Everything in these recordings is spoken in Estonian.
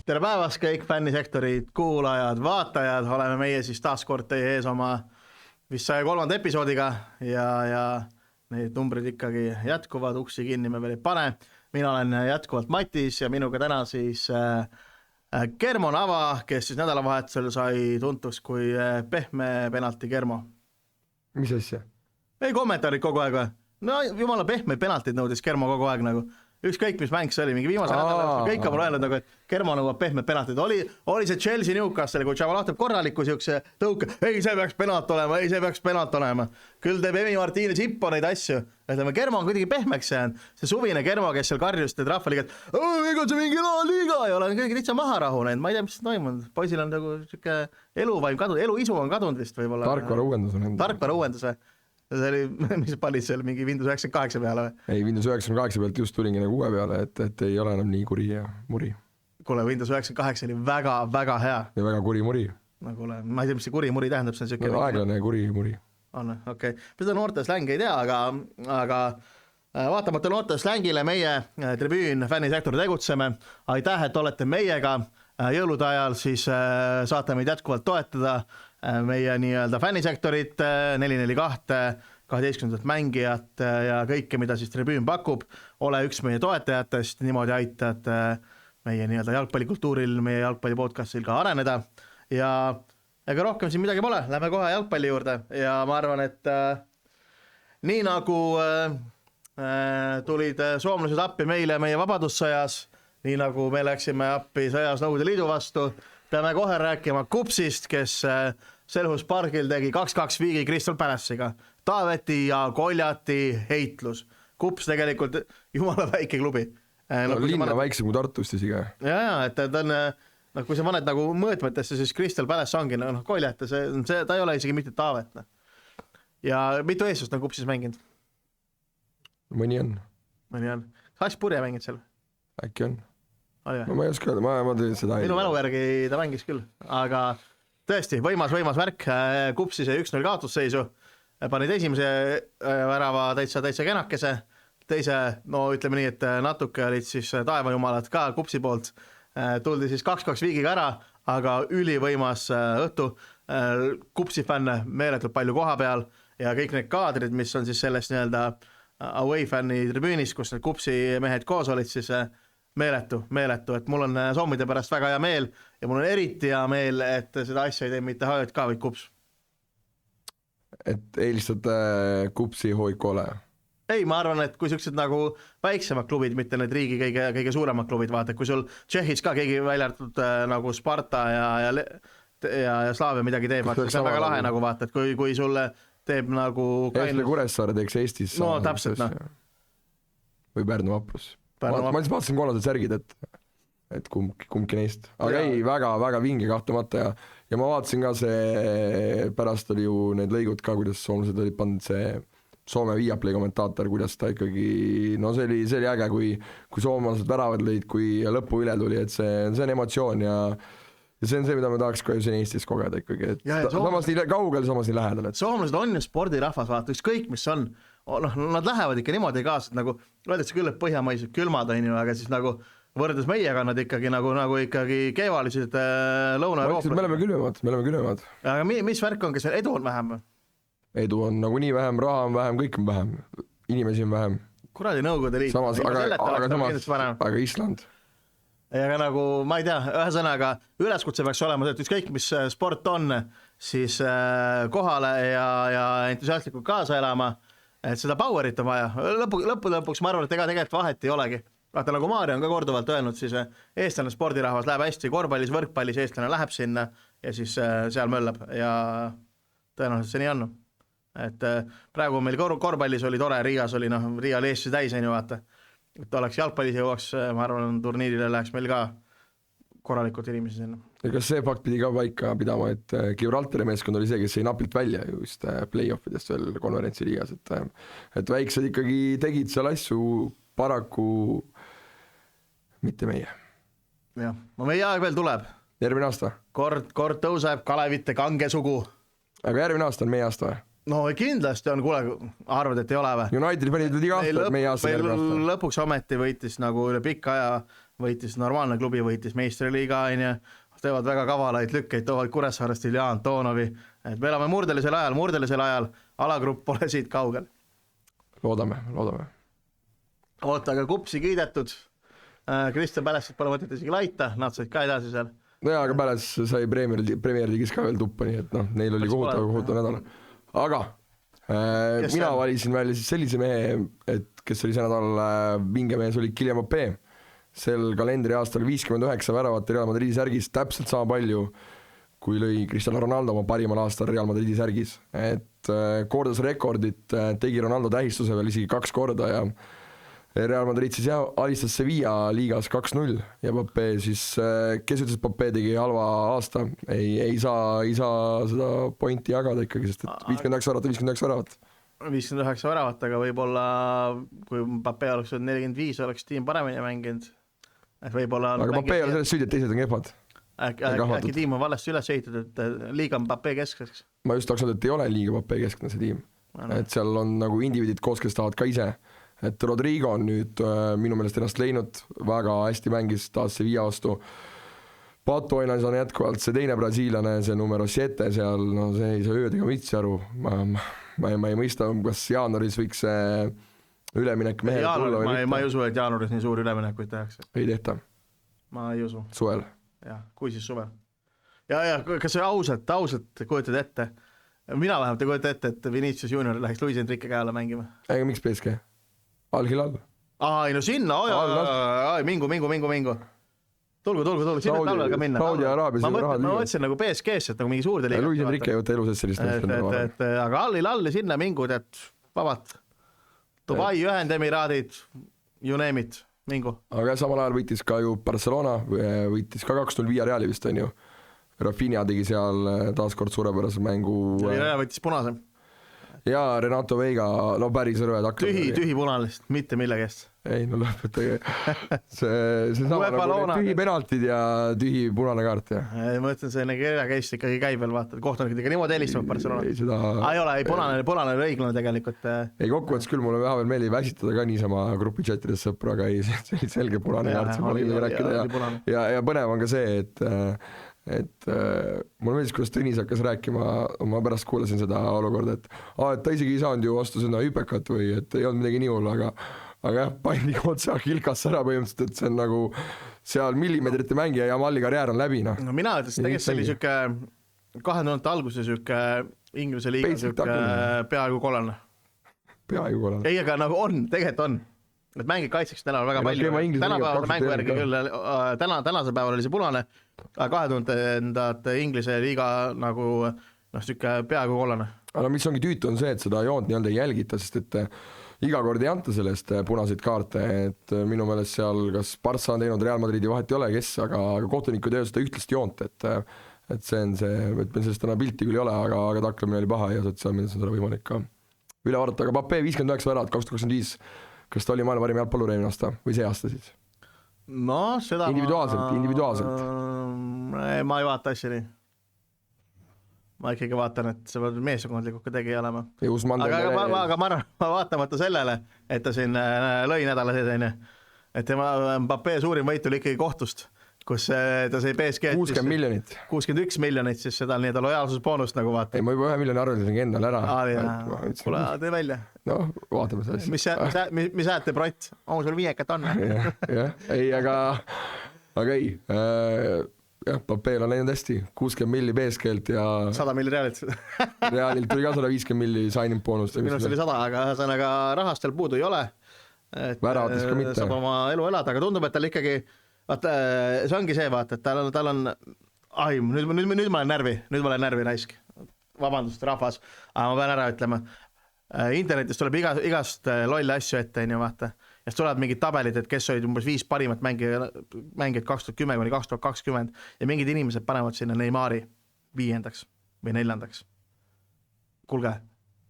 Tere päevast kõik fännisektorid, kuulajad, vaatajad, oleme meie siis taas kord teie ees oma vist 103. episoodiga ja need numbrid ikkagi jätkuvad, uksi kinni me veel ei pane. Mina olen jätkuvalt Matis ja minuga täna siis Germo Nava, kes siis nädalavahetusel sai tuntuks kui pehme penalti Germo. Mis asja? Ei kommentaarid kogu aeg või? No jumala pehme penaltid nõudis Germo kogu aeg nagu. Ükskõik mis mäng see oli, mingi viimase nädala, kõik on mul öelnud nagu, et Germo nõuab pehmed penaltid. Oli see Chelsea Newcastle, kui Tšaval lahtab korraliku siukse tõuke, ei see peaks penalt olema. Küll teeb Emi Martínez Hippo neid asju. Ütleme, Germo on kuidagi pehmeks jäänud. See suvine Germo, kes seal karjus teed rahvaliiga, et ega see mingi liiga ei ole, kuidagi lihtsa maha rahunenud. Ma ei tea, mis see toimunud. Poisil on nagu siuke eluvaim kadunud, eluisu on kadunud vist võib-olla. Tarkvara uuendus. See oli, mis palid seal mingi Windows 98 peale või? Ei, Windows 98 pealt just tulingi nagu uue peale, et ei ole enam nii kuri ja muri. Kuule, Windows 98 oli väga hea. Ja väga kuri muri. No kuule, ma ei tea, mis see kuri muri tähendab, see on siuke... No, aeglane kuri muri. On, okei. Seda noorte slängi ei tea, aga vaatamata noorte slängile meie tribüün fännisektori tegutseme. Aitäh, et olete meiega jõulude ajal, siis saate meid jätkuvalt toetada meie nii-öelda fännisektorit, 442, 12 mängijat ja kõike, mida siis tribüün pakub. Ole üks meie toetajatest, niimoodi aitad meie nii-öelda jalgpallikultuuril, meie jalgpallipodcastil ka areneda. Ja ega rohkem siin midagi pole, lähme kohe jalgpalli juurde ja ma arvan, et nii nagu tulid soomlased appi meile meie vabadussõjas, nii nagu me läksime appi sõjas Nõukogude Liidu vastu, peame kohe rääkima Kupsist, kes Selhus pargil tegi 2-2 viigi Crystal Palace'iga. Taaveti ja Koljati heitlus. Kups tegelikult jumala väike klubi. Linna väiksem kui Tartust isegi. Ja, et ta on, kui sa paned nagu mõõtmetesse, siis Crystal Palace ongi, Koljati, ta ei ole isegi mitte Taavet. Ja mitu eestust on Kupsis mänginud? Mõni on. Kas Purje mängid seal? Äkki on. No ma ei oska öelda, ma teen seda. Minu mälu järgi ta mängis küll, aga tõesti, võimas värk, Kupsi see 1-0 kaotusseisu, panid esimese värava täitsa kenakese, teise, no ütleme nii, et natuke olid siis taevajumalad ka Kupsi poolt, tuldi siis 2-2 viigiga ära, aga ülivõimas õhtu, Kupsi fänne meeletult palju koha peal ja kõik need kaadrid, mis on siis sellest nii-öelda away fänni tribüünis, kus need Kupsi mehed koos olid, siis meeletu, et mul on soomide pärast väga hea meel ja mul on eriti hea meel, et seda asja ei tee mitte HJK, vaid Kups. Et eelistad Kupsi HJK-le? Ei, ma arvan, et kui siuksed nagu väiksemad klubid, mitte need riigi kõige suuremad klubid, vaata, kui sul Tšehhis ka keegi väljartud nagu Sparta ja Slaavia midagi teeb, vaata, see on väga lahe nagu vaata, et kui sulle teeb nagu... Eestle Kuressaare teeks Eestis... No täpselt, Või Pärnu Vaprus. Ma siis vaatasin kollased särgid, et kumbki neist. Aga ei, väga vinge kahtumata ja ma vaatasin ka see, pärast oli ju need lõigud ka, kuidas soomlased olid pannud see Soome Viaplay kommentaator, kuidas ta ikkagi, no see oli äge, kui soomlased väravad lõid, kui lõpu üle tuli, et see on emotsioon ja see on see, mida me tahaks ka ju siin Eestis kogeda ikkagi, et samas nii kaugel, samas nii lähedal. Soomlased on ju spordirahvas, vaata, ükskõik mis on. Nad lähevad ikka niimoodi kaasa, et nagu öeldakse küll, et põhjamaised külmad on ju, aga siis nagu võrdes meiega nad ikkagi nagu ikkagi keevalised Lõuna-Euroopas. Me oleme külmemad. Aga mis värk on, kas edu on vähem? Edu on nagu nii vähem, raha on vähem, kõik on vähem, inimesi on vähem. Kuradi Nõukogude Liit. Aga Island. Aga nagu, ma ei tea, ühesõnaga üleskutse peaks olema, et ükskõik mis sport on, siis kohale ja entusiastlikult kaasa elama, et seda powerit on vaja. Lõpuks ma arvan, et tegelikult vahet ei olegi. Vaata, nagu Maarja on ka korduvalt öelnud, siis eestlane spordirahvas läheb hästi, korvpallis, võrkpallis eestlane läheb sinna ja siis seal möllab ja tõenäoliselt see nii on. Et praegu meil korvpallis oli tore, Riias oli Eesti täis, vaata. Et oleks jalgpallis jõuaks, ma arvan, turniirile läheks meil ka korralikult inimesi sinna. Ja kas see fakt pidi ka paika pidama, et Gibraltari meeskond oli see, kes jäi napilt välja just play-offidest veel konverentsi liigas, et väiksed ikkagi tegid seal asju paraku mitte meie. Jah, meie aeg veel tuleb. Järgmine aasta? Kord tõuseb Kalevite kange sugu. Aga järgmine aasta on meie aasta või? No kindlasti on, kuule, arvad, et ei ole või? United panid iga aasta, et meie aasta järgmine aasta. Lõpuks ometi võitis nagu üle pikka aja võitis normaalne klubi, võitis meistriliiga, teevad väga kavalaid lükkeid, toovad Kuressaarest Ilja Antonovi, et me elame murdelisel ajal, alagrupp pole siit kaugel. Loodame. Oota, aga kupsi kiidetud, Kristjan Pälestit pole mõtet isegi laita, nad said ka edasi seal. No jaa, aga Päles sai Premier League'is ka veel tuppa, nii et neil oli kohutav nädal. Aga mina valisin välja siis sellise mehe, et kes oli see nädal vinge mees, oli Kylian Mbappé. Sel kalendriaastal 59 väravat Real Madridi särgis, täpselt sama palju, kui lõi Cristiano Ronaldo oma parimal aastal Real Madridi särgis. Et kordas rekordit, tegi Ronaldo tähistuse veel isegi 2 korda ja Real Madrid siis alistas Sevilla liigas 2-0 ja Mbappé siis, kes ütles, et Mbappé tegi halva aasta, ei saa seda pointi jagada ikkagi, sest et 59 väravat. 59 väravat, aga võib-olla kui Mbappé oleks 45, oleks tiim paremini mänginud. Võib-olla aga Mbappé on sellest süüdi, et teised on kehvad. Äkki tiim on valesti üles ehitatud, et liiga Mbappé keskeks. Ma just tahaks öelda, et ei ole liiga Mbappé keskne see tiim. Et seal on nagu indiviidid koos, kes tahavad ka ise. Et Rodrigo on nüüd minu meelest ennast leidnud, väga hästi mängis taas Sevilla vastu. Pato Oinas on jätkuvalt see teine brasiilane, see numero 7 seal, no see ei saa öödega mitsi aru. Ma ei mõista, kas jaanuaris võiks see üleminek mehe tulla või mitte. Ma ei usu, et jaanuaris nii suur üleminekuid tehakse. Ei tehta. Ma ei usu. Suvel. Ja, kui siis suvel. Ja kas see ausalt kujutad ette? Mina vähemalt ei kujuta ette, et Vinicius Junior läheks Luis Enrique käele mängima. Ega miks PSG? Al-Hilal. Ai, no sinna, mingu. Tulgu, sinna talvel ka minna. Saudi Araabias ma mõtlesin nagu PSG-s, et nagu mingi suurde liiga. Luis Enrique ei võtta elu sees sellist. Aga Al-Hilal sinna mingu, tead, vabalt. Dubai, Ühendemiraadid, you name it, mingu. Aga samal ajal võitis ka ju Barcelona, võitis ka 2-0 Villarreali vist on ju. Rafinha tegi seal taaskord suurepärase mängu. Ja võitis punase. Ja Renato Veiga, no päris rõve takla. Tühi punalist, mitte millegest. Ei, no lõpetage. See sama nagu tühi penaltid ja tühi punane kaart. Ma ütlen, see kirja käis ikkagi käib veel, vaata, kohtunik ikka niimoodi helistavad Barcelona. Ei ole, punane õiglane tegelikult. Ei, kokkuvõttes küll mulle vähemalt meeldib väsitada ka niisama grupi chatides sõpra, aga ei, see oli selge punane kaart. Ja põnev on ka see, et mulle meeldis, kuidas Tõnis hakkas rääkima, ma pärast kuulasin seda olukorda, et ta isegi ei saanud ju vastu seda hüpekat või et ei olnud midagi nii hull, aga jah, pandi otsa Hilkasse ära põhimõtteliselt, et see on nagu seal millimeetrite mängija ja Malli karjäär on läbi. No mina ütles, tegelikult see oli siuke 2000 alguse siuke Inglise liiga siuke peaaegu kollane. Ei, aga nagu on, tegelikult on. Et mängid kaitseks täna väga palju. Tänapäevase mängu järgi küll, tänase päeval oli see punane, 2000 Inglise liiga nagu siuke peaaegu kollane. Aga mis ongi tüütu on see, et seda joont nii-öelda ei jälgita, sest et iga kord ei anta sellest punaseid kaarte, et minu meelest seal kas Barca on teinud Real Madridi vahet ei ole, kes, aga kohtunikud ei ole seda ühtlast joont, et see on see, et meil sellest täna pilti küll ei ole, aga taklemine oli paha ja sotsiaalmeedias on seda võimalik ka üle vaadata, aga Mbappé 59 väravat 2025, kas ta oli maailma parim jalgpallur eelmine aasta või see aasta siis? No seda individuaalselt. Ma ei vaata asja nii. Ma ikkagi vaatan, et see peab meeskondlikult ka tegi olema. Aga ma vaatamata sellele, et ta siin lõi nädala sees, et tema Mbappé suurim võit oli ikkagi kohtust, kus ta sai PSG 60 miljonit. 61 miljonit, siis seda nii-ta lojaalsusboonust nagu vaata. Ei, ma juba 1 miljoni arvasin endale ära. Kuule, tee välja. No, vaatame seda. Mis hääd teeb Rott? Sul viiekat on. Ei, aga ei. Jah, Papeel on läinud hästi. 60 milli PSG-lt ja 100 milli Realilt. Realilt tuli ka 150 milli signing boonust. Minust oli 100, aga ühesõnaga rahast veel puudu ei ole. Väravatest ka mitte. Saab oma elu elada, aga tundub, et tal ikkagi vaata, see ongi see, vaata, et tal on nüüd ma olen närvi raisk. Vabandust, rahvas, aga ma pean ära ütlema. Internetis tuleb igast lolle asju ette, vaata. Ja siis tulevad mingid tabelid, et kes olid umbes 5 parimat mängijad 2010-2020 ja mingid inimesed panevad sinna Neymari 5. või 4. Kuulge,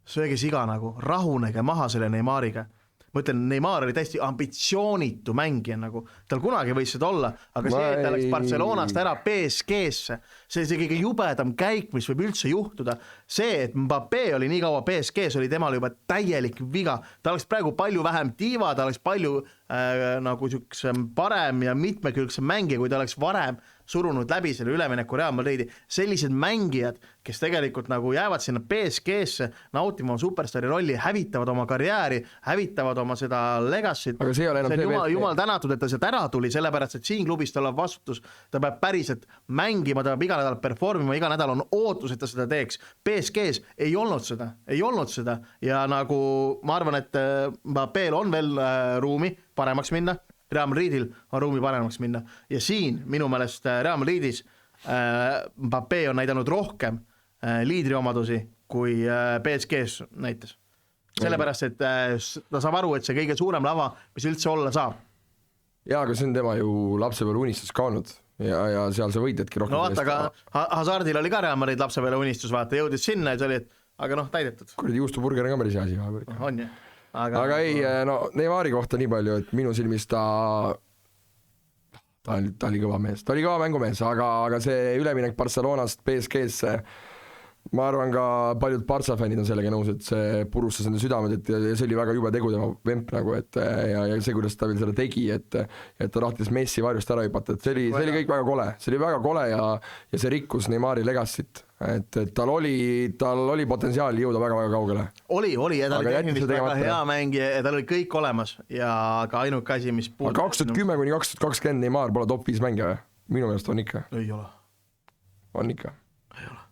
sööge siga nagu, rahunege maha selle Neymariga. Ma ütlen, Neymar oli täiesti ambitsioonitu mängija nagu, tal kunagi võis seda olla, aga see, et ta läks Barcelonast ära PSG-sse, see kõige jubedam käik, mis võib üldse juhtuda, see, et Mbappé oli nii kaua PSG-s, oli temal juba täielik viga, ta oleks praegu palju vähem diiva, ta oleks palju nagu siukse parem ja mitmekülgsem mängija, kui ta oleks varem surunud läbi selle ülemineku Real Madridi. Sellised mängijad, kes tegelikult nagu jäävad sinna PSG-sse nautima oma superstari rolli, hävitavad oma karjääri, hävitavad oma seda legacy't. Aga see ei ole enam see jumal tänatud, et ta sealt ära tuli, sellepärast, et siin klubis tal on vastutus, ta peab päriselt mängima, ta peab iga nädal performima, iga nädal on ootus, et ta seda teeks. PSG-s ei olnud seda ja nagu ma arvan, et Mbappél on veel ruumi paremaks minna, Real Madridil on ruumi paremaks minna ja siin minu meelest Real Madridis Mbappé on näidanud rohkem liidriomadusi kui PSG-s näitas. Sellepärast, et ta saab aru, et see kõige suurem lava, mis üldse olla saab. Jaa, aga see on tema ju lapsepeale unistus ka olnud ja seal sa võidadki rohkem. No vaata, aga Hazardil oli ka Real Madrid lapsepeale unistus, vaata, jõudis sinna ja see oli, aga täidetud. Kuradi juustuburger on ka päris asi vahepeal. On ju. Aga ei, no Neymari kohta nii palju, et minu silmis ta oli kõva mees, ta oli kõva mängumees, aga see üleminek Barcelonast PSG-sse, ma arvan ka paljud Barca fännid on sellega nõus, et see purustas enda südamed, et see oli väga jube tegu tema vemp nagu, et ja see, kuidas ta veel seda tegi, et ta tahtis Messi varjust ära hüpata, et see oli kõik väga kole, see oli väga kole ja see rikkus Neymari legacy't, et tal oli potentsiaali jõuda väga-väga kaugele. Oli ja ta oli tehniliselt väga hea mängija ja tal oli kõik olemas ja ka ainuke asi, mis puudub. 2010 kuni 2020 Neymar pole top 5 mängija või? Minu meelest on ikka. Ei ole. On ikka. Ei ole.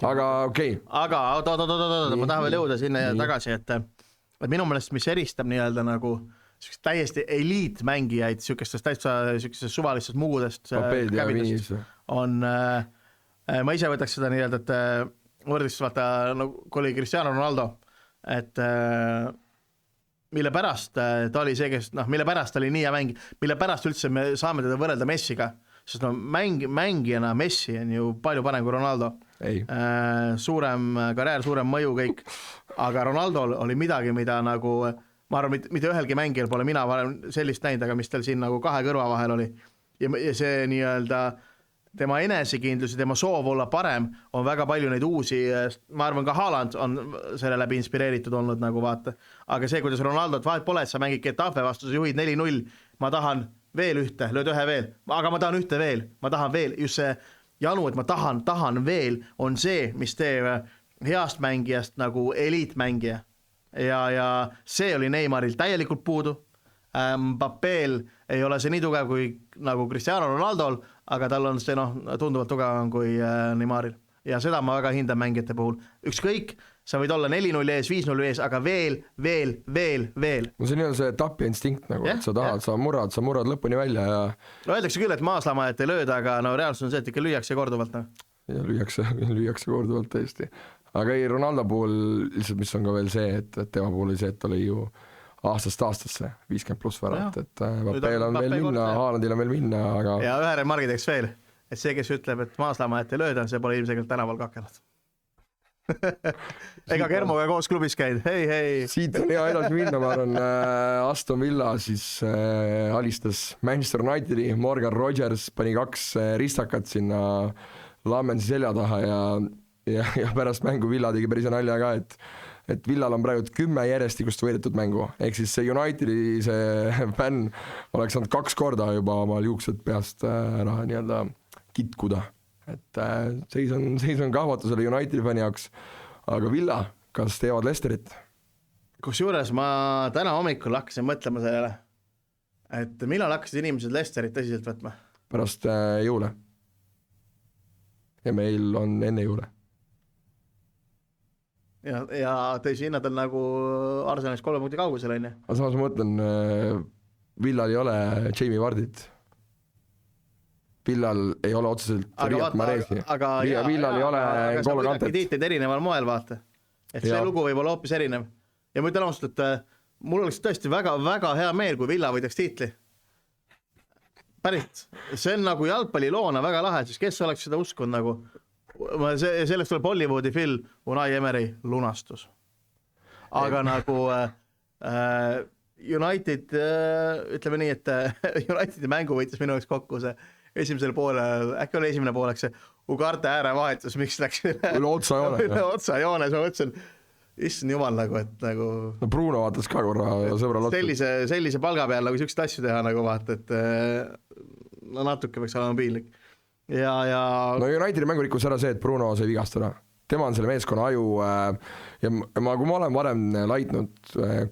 Aga okei. Aga ma tahan veel jõuda sinna tagasi, et minu meelest, mis eristab nii-öelda nagu täiesti eliitmängijaid siukestest täitsa siukestest suvalistest mugudest on, ma ise võtaks seda nii-öelda, et võrdlist vaata, kui oli Cristiano Ronaldo, et mille pärast ta oli see, kes, mille pärast ta oli nii hea mäng, mille pärast üldse me saame teda võrrelda Messiga, sest mängijana Messi on ju palju parem kui Ronaldo. Suurem karjäär, suurem mõju kõik, aga Ronaldol oli midagi, mida nagu ma arvan, mitte ühelgi mängijal pole mina varem sellist näinud, aga mis tal siin nagu kahe kõrva vahel oli ja see nii-öelda tema enesekindlus ja tema soov olla parem on väga palju neid uusi, ma arvan ka Haaland on selle läbi inspireeritud olnud nagu vaata, aga see, kuidas Ronaldot vahet pole, et sa mängid Getafe vastu, sa juhid 4-0, ma tahan veel ühte, lööd ühe veel, aga ma tahan ühte veel, ma tahan veel, just see janu, et ma tahan veel, on see, mis teeb heast mängijast nagu eliitmängija ja see oli Neymaril täielikult puudu. Mbappél ei ole see nii tugev kui nagu Cristiano Ronaldol, aga tal on see tunduvalt tugevam kui Neymaril ja seda ma väga hindan mängijate puhul. Ükskõik, sa võid olla 4-0 ees, 5-0 ees, aga veel. No see on see tapja instinkt nagu, et sa tahad, sa murrad lõpuni välja ja öeldakse küll, et Maaslama, et ei lööda, aga reaalsus on see, et ikka lüüakse korduvalt. Ja lüüakse korduvalt tõesti. Aga ei, Ronaldo puhul lihtsalt, mis on ka veel see, et tema puhul oli see, et ta oli ju aastast aastasse 50+ värat, et Mbappél on veel minna, Haalandil on veel minna, aga ja ühe remargi teeks veel, et see, kes ütleb, et Maaslama, et ei lööda, see pole ilmselgelt tänaval kakelnud. Ega Kermoga koos klubis käid, hei. Siit on hea edasi minna, ma arvan, Aston Villa siis alistas Manchester Unitedi, Morgan Rogers pani 2 ristakat sinna Lammensi selja taha ja pärast mängu Villa tegi päris nalja ka, et Villal on praegu 10 järjestikust võidetud mängu, ehk siis see Unitedi see fänn oleks saanud 2 korda juba omal juuksed peast ära nii-öelda kitkuda. Et seis on kahvatusele Unitedi fänni jaoks, aga Villa, kas teevad Lesterit? Kusjuures ma täna hommikul hakkasin mõtlema sellele, et millal hakkasid inimesed Lesterit tõsiselt võtma? Pärast jõule. Ja meil on enne jõule. Ja tõisi hinnad on nagu Arsenalist 3 punkti kaugusel, on ju? Aga samas ma mõtlen, Villal ei ole Jamie Vardit. Villal ei ole otseselt Riyad Marezi. Villal ei ole N'Golo Kantet. Tiitid erineval moel, vaata. Et see lugu võib olla hoopis erinev. Ja ma ütlen ausalt, et mul oleks tõesti väga-väga hea meel, kui Villa võidaks tiitli. Pärit. See on nagu jalgpalliloona väga lahe, siis kes oleks seda uskunud nagu. Sellest tuleb Hollywoodi film Unai Emery Lunastus. Aga nagu United, ütleme nii, et Unitedi mängu võitis minu jaoks kokku see esimesel poolel, äkki oli esimene pooleks see Ugarte äärevahetus, miks läks üle otsajoone. Üle otsajoones, ma mõtlesin, issand jumal nagu, et nagu no Bruno vaatas ka korra sõbral otsa. Sellise palga peal nagu siukseid asju teha nagu vaata, et no natuke peaks olema piinlik. Ja no Unitedi mängu rikkus ära see, et Bruno sai vigastada. Tema on selle meeskonna aju ja kui ma olen varem laitnud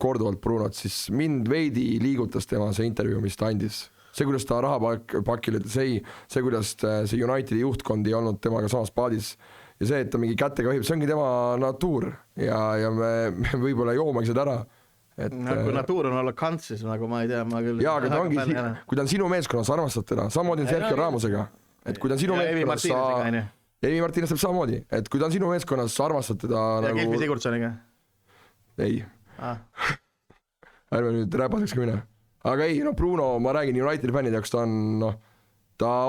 korduvalt Brunot, siis mind veidi liigutas tema see intervjuu, mis ta andis. See, kuidas ta rahapakile see, kuidas see Unitedi juhtkond ei olnud temaga samas paadis ja see, et ta mingi kätega vahib, see ongi tema natuur ja me võib-olla joomagi seda ära. Et, kui natuur on olla kantsis, nagu ma ei tea, ma küll... Jaa, aga ta ongi, kui ta on sinu meeskonnas, armastad teda, samamoodi on Sergio Ramosega, et kui ta on sinu meeskonnas... Evi Martínez teeb samamoodi, et kui ta on sinu meeskonnas, armastad teda ja nagu... Kelpi Sigurdsoniga? Ei. Ärme nüüd räpaseks ka mine. Aga ei, no Bruno, ma räägin Unitedi fännid jaoks, ta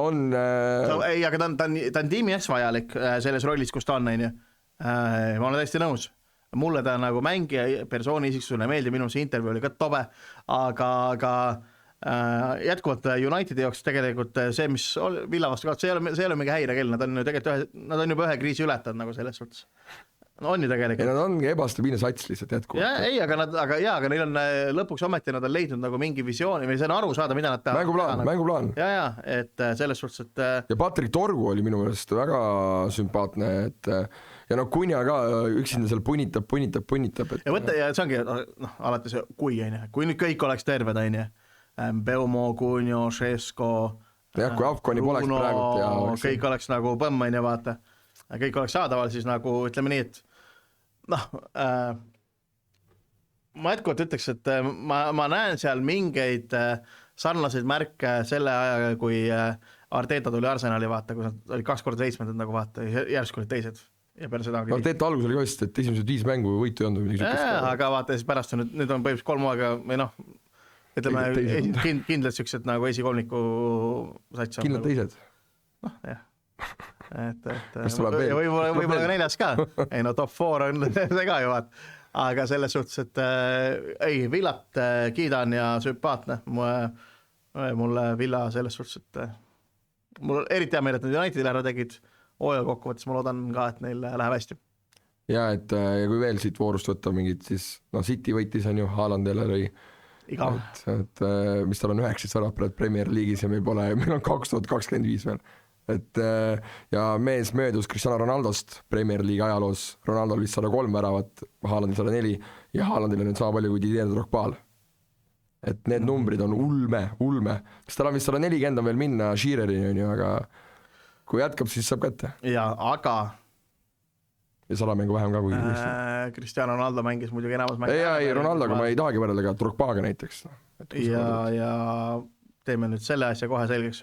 on... Ei, aga ta on tiimi ees vajalik selles rollis, kus ta on, näin. Ma olen täiesti nõus. Mulle ta nagu mängija persooni isiksusele meeldib, minu see intervjuu oli ka tobe, aga jätkuvalt Unitedi jaoks tegelikult see, mis Villa vastu kaotas, see ei ole mingi häirekell, nad on juba ühe kriisi ületanud nagu selles suhtes. No on ju tegelikult. Ja nad ongi ebastabiilne sats lihtsalt jätkuvalt. Ei, aga neil on lõpuks ometi nad on leidnud nagu mingi visiooni või see on aru saada, mida nad teha. Mänguplaan. Ja, et selles suhtes, et... Ja Patrick Torgu oli minu meelest väga sümpaatne, et ja no Kunja ka üksinda seal punnitab. Et... Ja see ongi, alati see kui nüüd kõik oleks terved, Beumo, Cunio, Šesko, kui Afkoni poleks praegult ja kõik oleks nagu põmm, vaata. Kõik oleks saadaval, siis nagu ütleme nii, et ma jätkuvalt ütleks, et ma näen seal mingeid sarnaseid märke selle ajaga, kui Arteta tuli Arsenali, vaata, kui nad olid 2 korda 7, nagu vaata, järsku olid teised. Ja seda Arteta algus oli ka vist, et esimesed 5 mängu võitu ei olnud. Aga vaata, siis pärast nüüd on põhimõtteliselt 3 aega või ütleme, kindlad siuksed nagu esikolmiku sats. Kindlad teised? Jah. Võib-olla ka 4 ka. Ei no top 4 on see ka ju vaat. Aga selles suhtes, et Villat kiidan ja sümpaatne. Mulle Villa selles suhtes, et mul eriti hea meel, et nad Unitedil ära tegid. Hooaja kokkuvõttes ma loodan ka, et neil läheb hästi. Ja, et ja kui veel siit voorust võtta mingid, siis City võitis on ju, Haalandile oli et mis tal on 9 väravat Premier League'is ja meil on 2025 veel. Et ja mees möödus Cristiano Ronaldost Premier League ajaloos, Ronaldol vist 103 väravat, Haalandil 104 ja Haalandil on nüüd sama palju kui Didier Drogbaal. Et need numbrid on ulme. Kas tal on vist 140 on veel minna Shearerini on ju, aga kui jätkab, siis saab kätte. Ja, aga ja 100 mängu vähem ka kui Cristiano Ronaldo mängis muidugi enamus mängu. Ei, Ronaldoga ma ei tahagi võrrelda ka Drogbaga näiteks. Ja teeme nüüd selle asja kohe selgeks,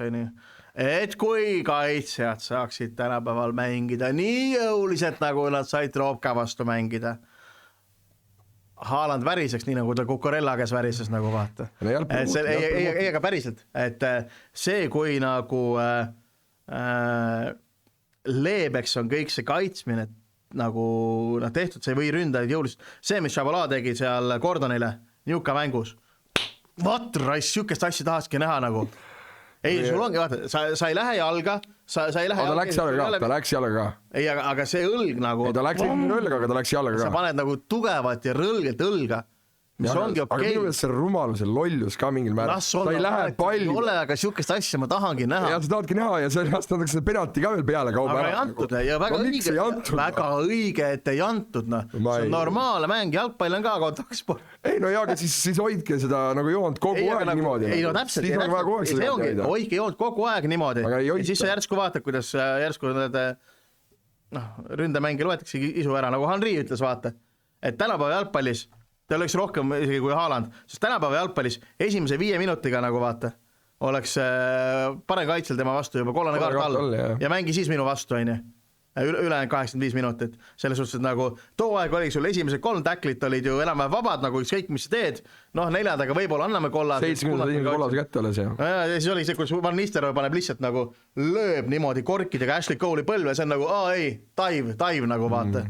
et kui kaitsjad saaksid tänapäeval mängida nii jõuliselt, nagu nad said Drogba vastu mängida, Haaland väriseks, nii nagu ta Cucurella käes värises nagu vaata. Ei, aga päriselt, et see, kui nagu leebeks on kõik see kaitsmine, nagu tehtud, see või ründajaid jõuliselt. See, mis Chabola tegi seal Gordonile Newca mängus. Raiss, siukest asja tahakski näha nagu. Ei, sul ongi, vaata, sa ei lähe jalga, sa ei lähe jalga. Ta läks jalga ka. Ei, aga see õlg nagu... Ei, ta läks õlga, aga ta läks jalga ka. Sa paned nagu tugevalt ja rõlgelt õlga. Mis ongi okei. Aga minu meelest see rumalus ja lollus ka mingil määral. Ta ei lähe palli. Ei ole, aga siukest asja ma tahangi näha. Ja sa tahadki näha ja see antakse penalti ka veel peale kauba ära. Aga ei antud ja väga õige, et ei antud. See on normaalne mäng, jalgpall on ka kontaktsport. Ei no jaa, aga siis hoidke seda nagu joont kogu aeg niimoodi. Ei no täpselt. See ongi, hoidke joont kogu aeg niimoodi. Ja siis sa järsku vaatad, kuidas järsku ründemängil võetakse isu ära, nagu Henri ütles, vaata. Et tänapäeva jalgpallis ta oleks rohkem isegi kui Haaland, sest tänapäeva jalgpallis esimese 5 minutiga nagu vaata, oleks parem kaitsel tema vastu juba kollane kaart all ja mängi siis minu vastu, ülejäänud 85 minutit. Selles suhtes, et nagu too aeg oli sul esimesed 3 tacklit olid ju enam-vähem vabad, nagu ükskõik mis sa teed, 4. võib-olla anname kollase. 70 kollase kätte alles, jah. Ja siis oli see, kus Van Nistelrooy paneb lihtsalt nagu lööb niimoodi korkidega Ashley Cole'i põlve, see on nagu, dive nagu vaata.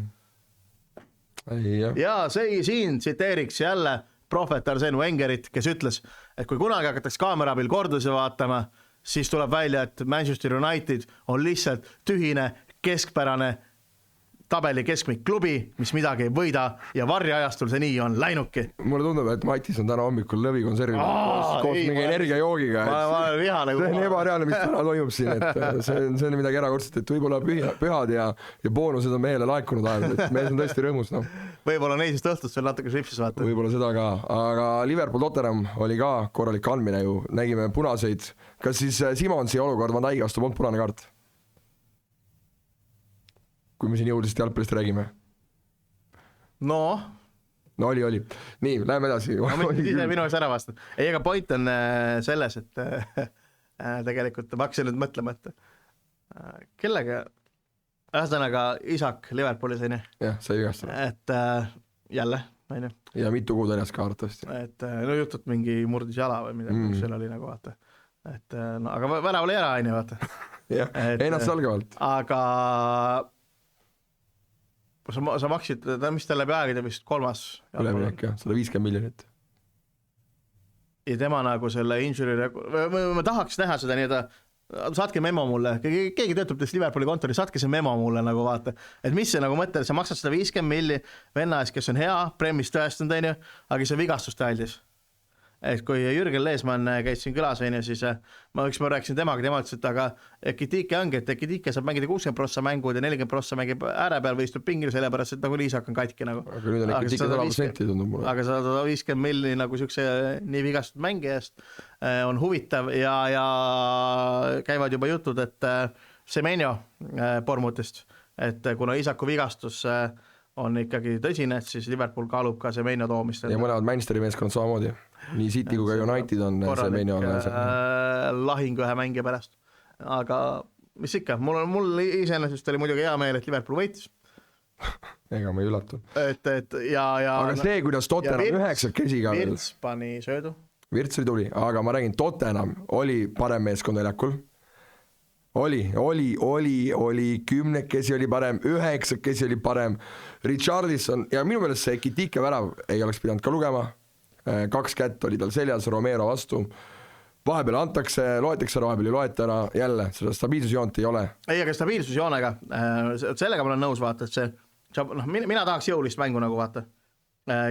Ja siin tsiteeriks jälle prohvet Arsene Wengerit, kes ütles, et kui kunagi hakatakse kaamera abil kordusi vaatama, siis tuleb välja, et Manchester United on lihtsalt tühine, keskpärane tabeli keskmik klubi, mis midagi ei võida ja varjeajastul see nii on läinudki. Mulle tundub, et Matis on täna hommikul lõvikonservi koos mingi energiajoogiga. See on ebareaalne, mis täna toimub siin, et see on midagi erakordset, et võib-olla pühad ja boonused on mehele laekunud ajal, et mees on tõesti rõõmus. No. Võib-olla neisest õhtust veel natuke šripsis vaata. Võib-olla seda ka, aga Liverpool Tottenham oli ka korralik andmine ju, nägime punaseid. Kas siis Simonsi olukord Van Dijk vastu polnud punane kaart? Kui me siin jõudlist jalgpallist räägime. No oli. Nii, läheme edasi. No, ise minu jaoks ära vastad. Ei, aga point on selles, et tegelikult ma hakkasin nüüd mõtlema, et kellega ühesõnaga Isak Liverpoolis on ju. Jah, sai vigastada. Et jälle, on ju. Ja mitu kuud ennast ka arvatavasti. Et no jutud mingi murdis jala või midagi, seal oli nagu vaata. Et no, aga värav oli ära, on ju, vaata. Jah, ennast salgavalt. Aga sa maksid, mis ta läbi aegade vist 3. Üleminek jah, 150 miljonit. Ja tema nagu selle injury, ma tahaks näha seda nii-öelda, saatke memo mulle, keegi töötab teist Liverpooli kontori, saatke see memo mulle nagu vaata, et mis see nagu mõte, sa maksad 150 milli venna ees, kes on hea, premis tõestanud, on ju, aga see vigastust täheldis. Et kui Jürgen Leesmann käis siin külas, siis ma rääkisin temaga, tema ütles, et aga Ekitike ongi, et Ekitike saab mängida 60% mängud ja 40% mängib ääre peal või istub pingil, sellepärast, et nagu Liisak on katki nagu. Aga nüüd on Ekitike 100% tundub mulle. Aga 150 milli nagu siukse nii vigastud mängija eest on huvitav ja käivad juba jutud, et Semenyo Bournemouthist, et kuna Isaku vigastus on ikkagi tõsine, et siis Liverpool kaalub ka Semenyo toomist. Ja mõlemad Manchesteri meeskonnad samamoodi. Nii City kui ka United on Semenyo. Lahing ühe mängija pärast. Aga mis ikka, mul iseenesest oli muidugi hea meel, et Liverpool võitis. Ega ma ei ülatu. Aga see, kuidas Tottenham 9 kesiga veel. Virts pani söödu. Virts tuli, aga ma räägin, Tottenham oli parem meeskond väljakul. Oli 10 kesi oli parem, 9 kesi oli parem. Richarlison ja minu meelest see Ekitike värav ei oleks pidanud ka lugema. 2 kätt oli tal seljas Romero vastu. Vahepeal antakse, loetakse ära, vahepeal ei loeta ära, jälle, seda stabiilsusjoont ei ole. Ei, aga stabiilsusjoonega, sellega ma olen nõus vaata, et see, mina tahaks jõulist mängu nagu vaata.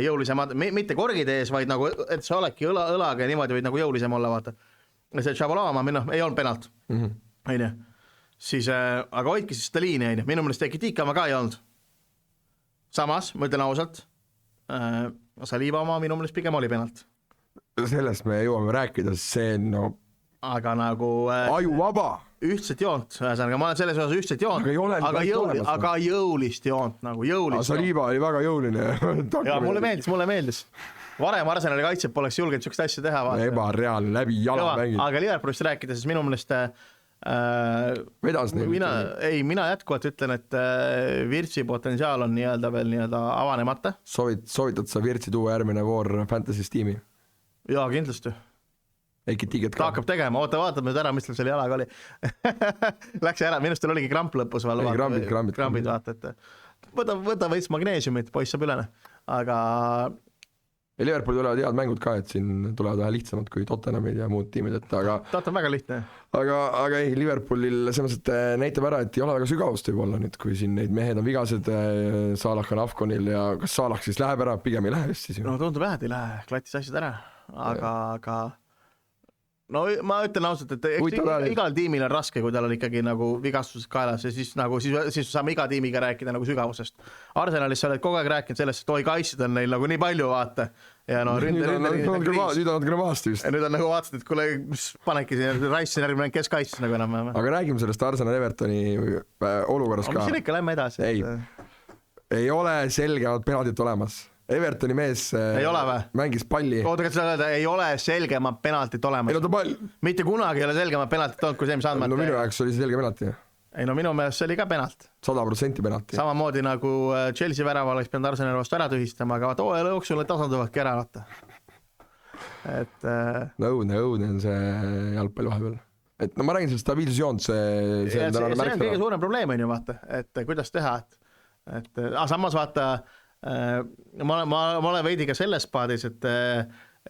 Jõulisemad, mitte korgide ees, vaid nagu, et sa oledki õlaga ja niimoodi võid nagu jõulisem olla vaata. See Chabalama, ei olnud penalt. Aine. Siis, aga hoidki siis seda liini, aine. Minu meelest Ekitike oma ka ei olnud. Samas, ma ütlen ausalt, Saliba oma minu meelest pigem oli penalt. Sellest me jõuame rääkida, see no... Aga nagu... Aju vaba! Ühtset joont, ühesõnaga, ma olen selles osas ühtset joont, aga jõulist joont, nagu jõulist. Saliba oli väga jõuline. Ja mulle meeldis. Varem Arsenali kaitseb poleks julgenud siukest asja teha. Ebareaalne, läbi jala mängid. Aga Liverpoolist rääkida, siis minu meelest mina jätkuvalt ütlen, et Virtsi potentsiaal on veel avanemata. Soovitad sa Virtsi tuua järgmine voor Fantasy's tiimi? Jaa, kindlasti. Ekitiket ka. Ta hakkab tegema, vaatame nüüd ära, mis tal selle jalaga oli. Läks ära, minust tal oligi kramp lõpus. Krambid vaata, et võta võits magneesiumit, poiss saab ülene. Aga... Ja Liverpooli tulevad head mängud ka, et siin tulevad vähe lihtsamad kui Tottenhamid ja muud tiimid, et aga... Tottenham väga lihtne. Aga ei, Liverpoolil selles mõttes näitab ära, et ei ole väga sügavust võib olla nüüd, kui siin neid mehed on vigased, Salah on Afkonil ja kas Salah siis läheb ära, pigem ei lähe vist siis? No tundub jah, et ei lähe, klattis asjad ära, aga no ma ütlen ausalt, et igal tiimil on raske, kui tal on ikkagi nagu vigastused kaelas ja siis saame iga tiimiga rääkida nagu sügavusest. Arsenalis sa oled kogu aeg rääkinud sellest, et kaitsid on neil nagu nii palju vaata. Ja no nüüd on kremaasti vist. Ja nüüd on nagu vaatasid, et kuule, mis panedki siin Rice'i järgmine, kes kaitsis nagu enam. Aga räägime sellest Arsenal-Evertoni olukorras ka. Mis siin ikka, lähme edasi. Ei ole selgemad penaldit olemas. Evertoni mees mängis palli. Oota, kas sa öelda, ei ole selgemat penaltit olemas? Ei, no ta pall. Mitte kunagi ei ole selgemat penaltit olnud, kui see, mis andmata. No minu jaoks oli see selge penalti. Ei, no minu meelest see oli ka penalt. 100% penalti. Samamoodi nagu Chelsea värava oleks pidanud Arsenali vastu ära tühistama, aga vaata OL jooksul tasanduvadki ära vaata. Et... No õudne on see jalgpall vahepeal. Et no ma räägin sellest stabiilsusjoont, see on tänane märk. See on kõige suurem probleem on ju vaata, et kuidas teha. Samas vaata... Ma olen veidi ka selles paadis, et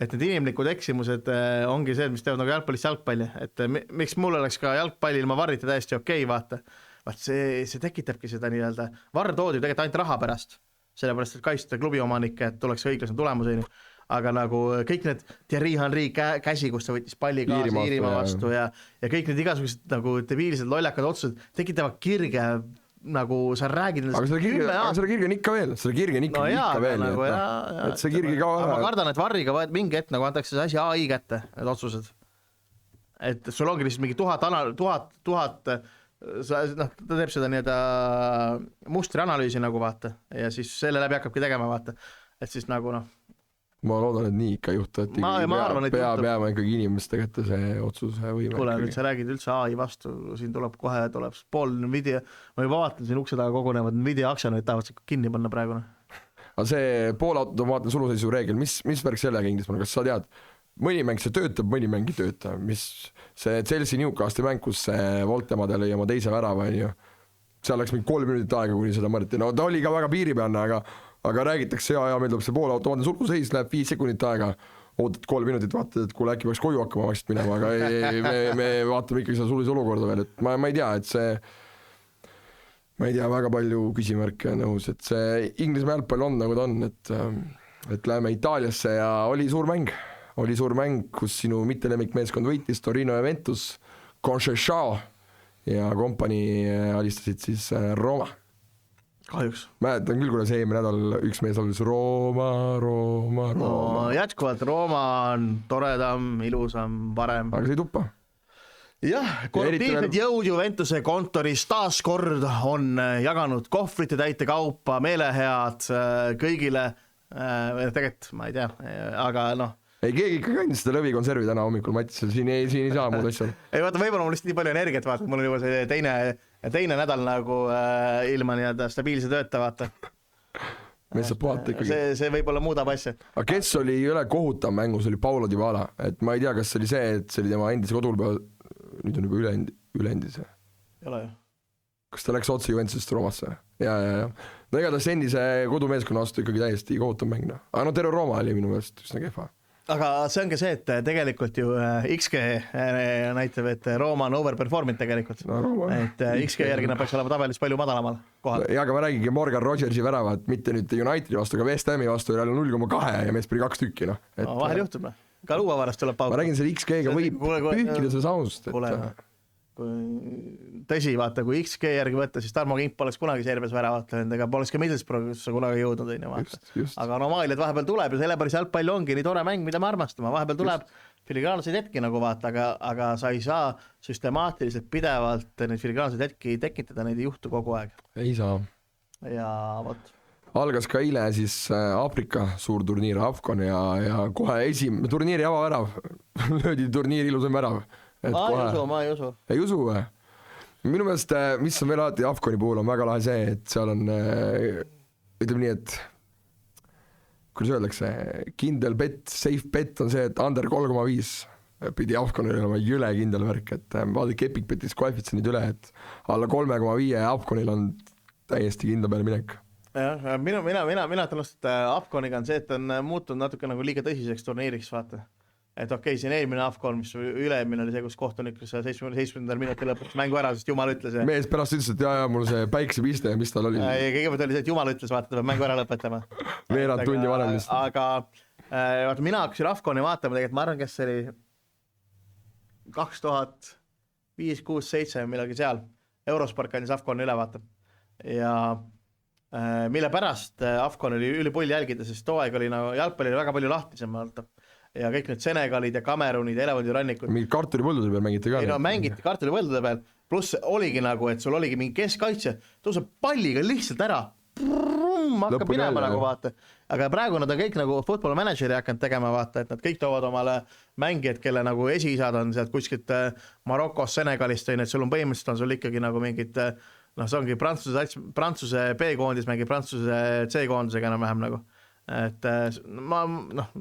need inimlikud eksimused ongi see, mis teevad nagu jalgpallist jalgpalli, et miks mul oleks ka jalgpalli ilma varrita täiesti okei, vaata. vaat see tekitabki seda nii-öelda, VAR toodi ju tegelikult ainult raha pärast, sellepärast, et kaitsta klubi omanikke, et tuleks õiglasem tulemuseni, aga nagu kõik need Thierry Henry käsi, kus ta võttis palli kaasa Iirimaa vastu ja kõik need igasugused nagu debiilsed lollakad otsused tekitavad kirge, nagu sa räägid aga selle kirge on ikka veel, nagu, et see kirge ka ma kardan, et VAR-iga mingi hetk nagu antakse see asi AI kätte, need otsused, et sul ongi lihtsalt mingi tuhat ta teeb seda nii-öelda mustrianalüüsi nagu vaata ja siis selle läbi hakkabki tegema vaata, et siis nagu ma loodan, et nii ikka ei juhtu, et peab jääma ikkagi inimeste kätte see otsuse võime. Kuule, nüüd sa räägid üldse AI vastu, siin tuleb pool Nvidia, ma juba vaatan, siin ukse taga kogunevad Nvidia aktsianeid tahavad kinni panna praegu. Aga see poolautomaatne suluseisu reegel, mis värk sellega Inglismaal, kas sa tead, mõni mäng see töötab, mõni mäng ei tööta, mis see Chelsea Newcastli mäng, kus see Voltemade lõi oma teise värava, seal läks mingi 3 minutit aega, kuni seda mõrti, no ta oli ka väga piiripealne, aga räägitakse ja meil tuleb see poolautomaatne sulguseis, läheb 5 sekundit aega, ootad 3 minutit, vaatad, et kuule äkki peaks koju hakkama vast minema, aga me vaatame ikkagi seda sulise olukorda veel, et ma ei tea, et see ma ei tea, väga palju küsimärke on õhus, et see Inglismaa jalgpall on nagu ta on, et läheme Itaaliasse ja oli suur mäng, kus sinu mittelemmikmeeskond võitis Torino Juventus, Conceição ja kompanii alistasid siis Roma. Kahjuks. Mäletan küll, kuidas eelmine nädal üks mees oli Rooma. No, jätkuvalt Rooma on toredam, ilusam, parem. Aga see ei tuppa. Jah, korruptiivsed jõud Juventuse kontoris taas kord on jaganud kohvrite täite kaupa, meelehead kõigile, tegelikult ma ei tea, aga ei, keegi ikka kandis seda lõvikonservi täna hommikul Matisel, siin ei saa muud asja. Ei vaata, võib-olla mul lihtsalt nii palju energiat, vaata, mul on juba see teine nädal nagu ilma nii-öelda stabiilse tööta, vaata. Mees saab puhata ikkagi. See võib-olla muudab asja. Aga kes oli üle kohutav mängus, oli Paulo Dybala, et ma ei tea, kas see oli see, et see oli tema endise kodulpea, nüüd on juba üleendise. Ei ole ju. Kas ta läks otse Juventusest Roomasse? Ja. No igatahes endise kodumeeskonna vastu ikkagi täiesti kohutav mäng. Aga no terve Rooma oli minu meelest üsna kehva. Aga see ongi see, et tegelikult ju XG näitab, et Rooma on overperformid tegelikult. No, et XG järgi nad peaks olema tabelis palju madalamal kohal. Ja aga ma räägigi Morgan Rogersi väravat, mitte nüüd Unitedi vastu, aga West Hami vastu oli 0,2 ja mees pidi 2 tükki. Vahel juhtub. Ka luuavarast tuleb pauta. Ma räägin, selle XG-ga võib pühkida selle saamust. Tõsi, vaata, kui XG järgi võtta, siis Tarmo Kimp poleks kunagi Serbias väravat löönud, ega poleks ka Middlesbrough'sse kunagi jõudnud. Aga Nomailiad vahepeal tuleb ja sellepärast jalgpall ongi nii tore mäng, mida me armastame. Vahepeal tuleb filigraalseid hetki nagu vaata, aga sa ei saa süstemaatiliselt pidevalt neid filigraalseid hetki tekitada, neid ei juhtu kogu aeg. Ei saa. Ja vot. Algas ka eile siis Afrika suur turniir Afcon ja kohe turniiri avavärav löödi turniiri ilusam värav. Ma ei usu. Ei usu või? Minu meelest, mis on veel alati Afconi puhul on väga lahe see, et seal on, ütleme nii, et kuidas öeldakse, kindel bet, safe bet on see, et under 3,5 pidi Afconil olema jüle kindel värk, et vaadake Epic Betis koefitsendid üle, et alla 3,5 Afconil on täiesti kindla peale minek. Ja, mina ütlen, et Afconiga on see, et on muutunud natuke nagu liiga tõsiseks turniiriks, vaata. Et okei, siin eelmine Afcon, mis üleemine oli see, kus kohtunik 70. minuti lõpuks mängu ära, sest Jumal ütles. Mees pärast ütles, et mul see päiksepiste, mis tal oli. Kõigepealt oli see, et Jumal ütles, vaata, ta peab mängu ära lõpetama. Veerand tunni varem vist. Aga vaata, mina hakkasin Afconi vaatama, tegelikult ma arvan, kes see oli 2005, 6, 7 millegi seal. Eurosport kandis Afconi üle, vaata. Ja mille pärast Afcon oli ülipull jälgida, sest too aeg oli nagu jalgpalli väga palju lahtisem, vaata. Ja kõik need Senegalid ja Kamerunid ja elevandirannikud. Mingid kartulipõldude peal mängiti ka. Ei no mängiti kartulipõldude peal, pluss oligi nagu, et sul oligi mingi keskkaitse, tõuseb palliga lihtsalt ära, hakkab minema nagu vaata. Aga praegu nad on kõik nagu football manageri hakanud tegema vaata, et nad kõik toovad omale mängijad, kelle nagu esiisad on sealt kuskilt Marokos, Senegalist, et sul on põhimõtteliselt on sul ikkagi nagu mingid, see ongi Prantsuse B-koondis mängib Prantsuse C-koondisega enam-vähem nagu. Et ma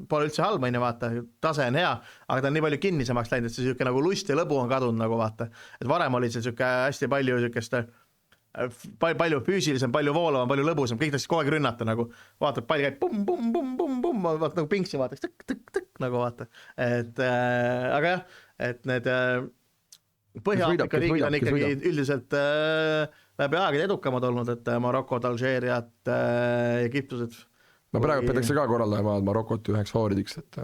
pole üldse halb, vaata, tase on hea, aga ta on nii palju kinnisemaks läinud, et see siuke nagu lust ja lõbu on kadunud nagu vaata, et varem oli see siuke hästi palju siukest palju füüsilisem, palju voolavam, palju lõbusam, kõik tahtsid kogu aeg rünnata nagu, vaatad pall käib pum, vaata nagu pingsi vaataks, tõk, nagu vaata, et aga jah, et need Põhja-Aafrika riigid on ikkagi üldiselt läbi aegade edukamad olnud, et Marokod, Alžeeriat, Egiptused. No praegu peetakse ka korraldama Marokot üheks favoridiks, et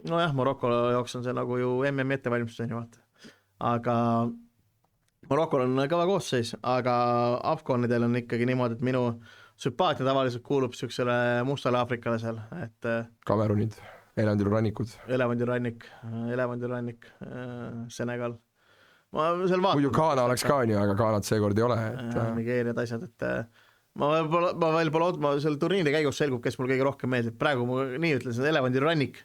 nojah, Maroko jaoks on see nagu ju MM ettevalmistus, aga Marokol on kõva koosseis, aga Afganidel on ikkagi niimoodi, et minu sümpaatia tavaliselt kuulub siuksele mustale Aafrikale seal, et Kamerunid, Elevandirannikud, Senegal. Ma seal vaatan. Muidu Ghana oleks ka nii, aga Ghanat seekord ei ole. Nigeeriad asjad, et ma veel pole seal turniiri käigus selgub, kes mul kõige rohkem meeldib. Praegu ma nii ütlen, see on Elevandirannik,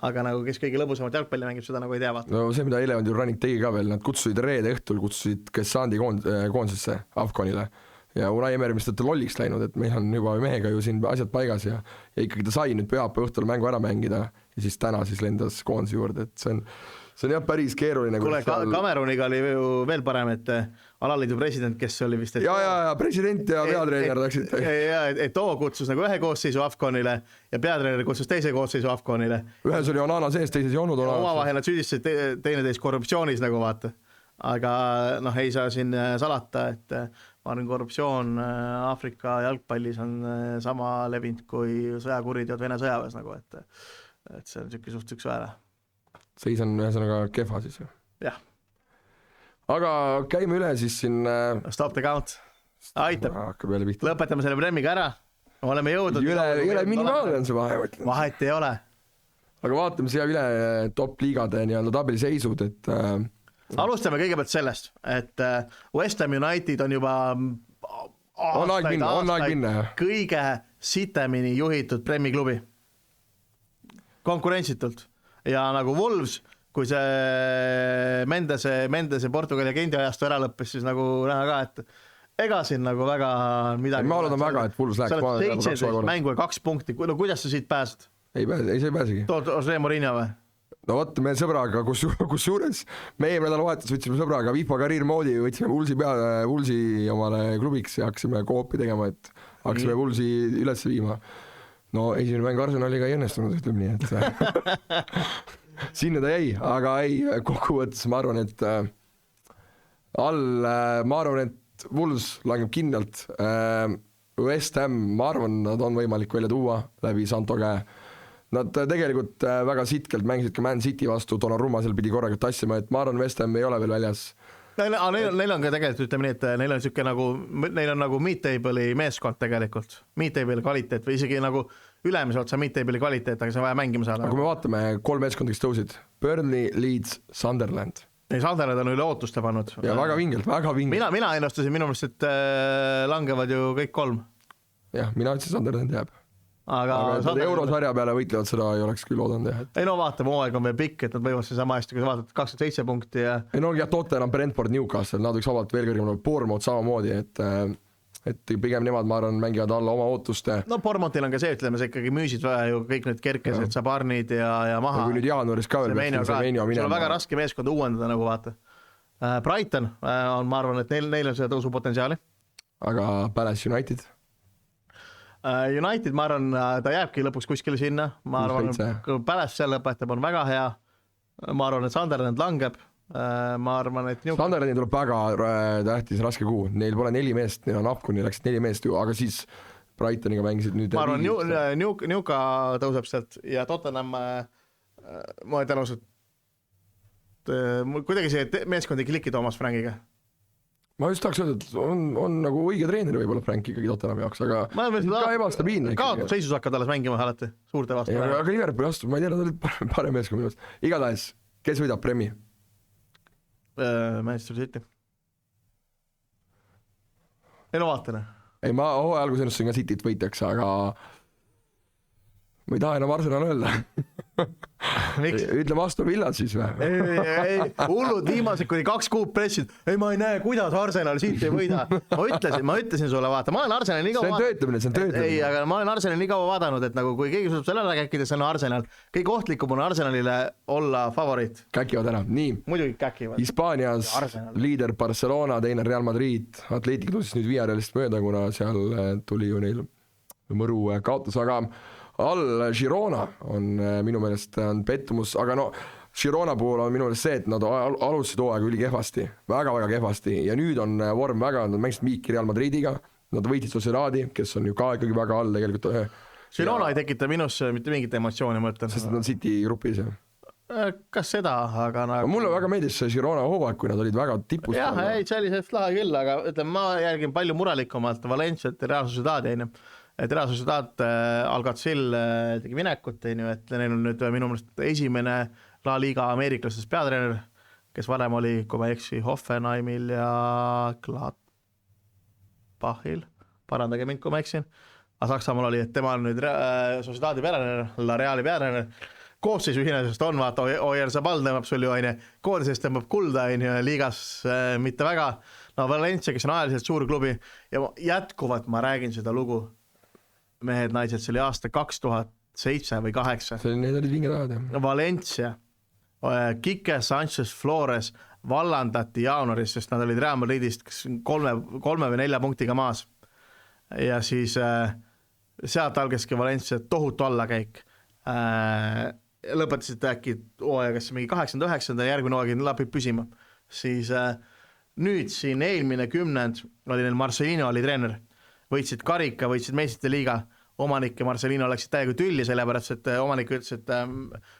aga nagu kes kõige lõbusamat jalgpalli mängib, seda nagu ei tea vaata. No see, mida Elevandirannik tegi ka veel, nad kutsusid reede õhtul, kutsusid Kessandi koonsesse Afganile ja Unai Emery, mis ta lolliks läinud, et meil on juba mehega ju siin asjad paigas ja ikkagi ta sai nüüd pühapäeva õhtul mängu ära mängida ja siis täna siis lendas koonsi juurde, et see on jah päris keeruline. Kuule, Kameruniga oli ju veel parem, et alaliidu president, kes oli vist... Ja president ja peatreener läksid. Et too kutsus nagu ühe koosseisu Afganile ja peatreener kutsus teise koosseisu Afganile. Ühes oli Onana sees, teises ei olnud Onana. Omavahel nad süüdistasid teineteist korruptsioonis nagu vaata. Aga ei saa siin salata, et ma arvan, korruptsioon Aafrika jalgpallis on sama levinud kui sõjakuriteod Vene sõjaväes nagu, et see on siuke suht üks väär. Seis on ühesõnaga kehva siis ju. Jah. Aga käime üle siis siin... Stop the count. Aitab. Lõpetame selle premiga ära. Oleme jõudnud... Üle minimaalne on see vahe. Vahet ei ole. Aga vaatame siia üle top-liigade nii-öelda tabeliseisud, et... Alustame kõigepealt sellest, et West Ham United on juba aastaid kõige sitemini juhitud Premi klubi. Konkurentsitult. Ja nagu Wolves, kui see Mendese Portugali agendi ajastu ära lõppes, siis nagu näha ka, et ega siin nagu väga midagi... Ma alodan väga, et Wolves läheks... Sa oled 17 mängu ja 2 punkti, no kuidas sa siit pääsed? Ei pääsegi. Tood Jose Mourinho või? No võtta me sõbraga, kus juures meie nädalavahetus võtsime sõbraga Vipa Career moodi, võtsime Woolsi omale klubiks ja hakkasime koopi tegema, et hakkasime Woolsi üles viima. No esimene mäng Arsenaliga ei õnnestunud, ütleme nii, et sinna ta jäi, aga kokkuvõttes ma arvan, et ma arvan, et Wolves langeb kindlalt. West Ham, ma arvan, nad on võimalik välja tuua läbi Santo käe. Nad tegelikult väga sitkelt mängisid ka Man City vastu, Donnarumma seal pidi korraga tassima, et ma arvan, West Ham ei ole veel väljas. Neil on ka tegelikult, ütleme nii, et neil on siuke nagu, neil on nagu mid-table'i meeskond tegelikult, mid-table'i kvaliteet või isegi nagu ülemise otsa mid-table'i kvaliteet, aga see on vaja mängima saada. Aga kui me vaatame 3 meeskond, kes tõusid, Burnley, Leeds, Sunderland. Sunderland on üle ootuste pannud. Ja väga vingelt. Mina ennustasin minu meelest, et langevad ju kõik 3. Jah, mina ütlesin Sunderland jääb. Aga eurosarja peale võitlevad, seda ei oleks küll oodanud teha. Ei no vaatame, hooaeg on veel pikk, et nad võivad see sama hästi, kui sa vaatad 27 punkti ja... Ei no Tottenham, Brentford, Newcastle, nad võiks vabalt veel kõrgemalt, Bournemouth samamoodi, et pigem nemad, ma arvan, mängivad alla oma ootuste. No Bournemouthil on ka see, ütleme, see ikkagi müüsid vaja ju kõik need kerkesed, Sabarnid ja maha. Kui nüüd jaanuaris ka veel sul on väga raske meeskonda uuendada, nagu vaata. Brighton on, ma arvan, et neil on seda tõusupotentsiaali. Aga Palace United? United, ma arvan, ta jääbki lõpuks kuskile sinna, ma arvan, kui Palace seal lõpetab, on väga hea, ma arvan, et Sunderland langeb, ma arvan, et Sunderlandi tuleb väga tähtis raske kuu, neil pole 4 meest, neil on Afkuni, läksid 4 meest ju, aga siis Brightoniga mängisid nüüd ma arvan, Newca tõuseb sealt ja Tottenham ma ütlen ausalt, kuidagi see meeskond ei kliki Toomas Frankiga. Ma just tahaks öelda, et on nagu õige treener võib-olla Frank ikkagi Tottenhami jaoks, aga ka ebastabiilne. Kaotab seisus hakkad alles mängima alati, suurte vastu. Aga Liverpooli vastu, ma ei tea, nad olid parem meeskond minust. Igatahes, kes võidab Premi? Manchester City. Ei no vaatane. Ei, ma hooaja alguses ennustasin ka Cityt võitjaks, aga ma ei taha enam Arsenal öelda. Ütle vastu Villad siis või? Ei, hullud viimased kuni 2 kuud pressid. Ei, ma ei näe, kuidas Arsenal siit ei võida. Ma ütlesin sulle, vaata, ma olen Arsenal nii kaua see on töötamine. Ei, aga ma olen Arsenal nii kaua vaadanud, et nagu kui keegi suudab selle ära käkkida, see on Arsenal. Kõige ohtlikum on Arsenalile olla favoriit. Käkivad ära, nii. Muidugi käkivad. Hispaanias liider Barcelona, teine Real Madrid. Atletico tuli nüüd Villarrealist mööda, kuna seal tuli ju neil mõru kaotus, aga all Girona on minu meelest on pettumus, aga no Girona puhul on minu meelest see, et nad alustasid hooaega üli kehvasti, väga-väga kehvasti ja nüüd on vorm väga, nad mängisid viiki Real Madridiga, nad võitsid Sociedadi, kes on ju ka ikkagi väga all tegelikult. Girona ei tekita minusse mitte mingit emotsiooni, ma ütlen. Sest nad on City grupis. Kas seda, aga nagu... Mulle väga meeldis see Girona hooaeg, kui nad olid väga tipus. Jah, ei, see oli see lahe küll, aga ütleme, ma järgin palju murelikumalt Valenciat ja Real Sociedadi, et Real Sociedad Alcacil tegi minekut, et neil on nüüd minu meelest esimene La Liga ameeriklastest peatreener, kes varem oli, kui ma eksi, Hoffenheimil ja Gladbachil, parandage mind, kui ma eksin, aga Saksamaal oli, et tema on nüüd Sociedadi peatreener, La Reali peatreener, koosseisu iseenesest on, vaata, Oyer Zabal tõmbab sul ju, koondisest tõmbab kulda, liigas mitte väga, no Valencia, kes on ajaliselt suur klubi ja jätkuvalt ma räägin seda lugu, mehed, naised, see oli aasta 2007 või 2008. Need olid vinged ajad, jah. Valencia, Kike Sanchez Flores vallandati jaanuaris, sest nad olid Real Madridist 3 või 4 punktiga maas. Ja siis sealt algaski Valencia tohutu allakäik. Lõpetasid äkki hooaja, kas mingi 8-9, järgmine hooaeg lapib püsima. Siis nüüd siin eelmine 10 oli neil Marcelino oli treener. Võitsid karika, võitsid meistrite liiga. Omanik ja Marcelino läksid täiega tülli, sellepärast, et omanik ütles, et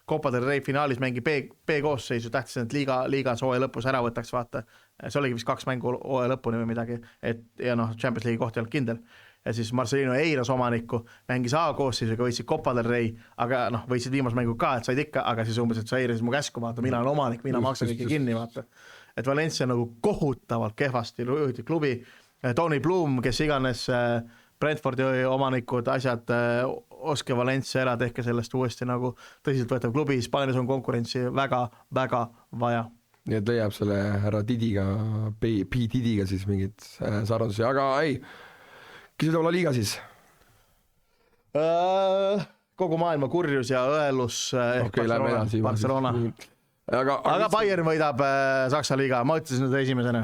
Copa del Rey finaalis mängi B-koosseisu, tähtis, et liigas hooaja lõpus ära võtaks, vaata. See oligi vist 2 mängu hooaja lõpuni või midagi, ja Champions League koht ei olnud kindel. Ja siis Marcelino eiras omanikku, mängis A-koosseisuga, võitsid Copa del Rey, aga võitsid viimase mängu ka, et said ikka, aga siis umbes, et sa eirasid mu käsku, vaata, mina olen omanik, mina maksan kõike kinni, vaata. Et Valencia nagu kohutavalt kehvasti juhiti klubi. Tony Bloom, kes iganes Brentfordi omanikud, asjad, oske Valencia ära, tehke sellest uuesti nagu tõsiselt võetav klubi, Hispaanias on konkurentsi väga-väga vaja. Nii et leiab selle härra Didiga, P-Didiga siis mingid sarnadusi, aga ei, kes seda La Liga siis? Kogu maailma kurjus ja õelus Barcelona. Aga Bayern võidab Saksa liiga, ma ütlesin nüüd esimesena.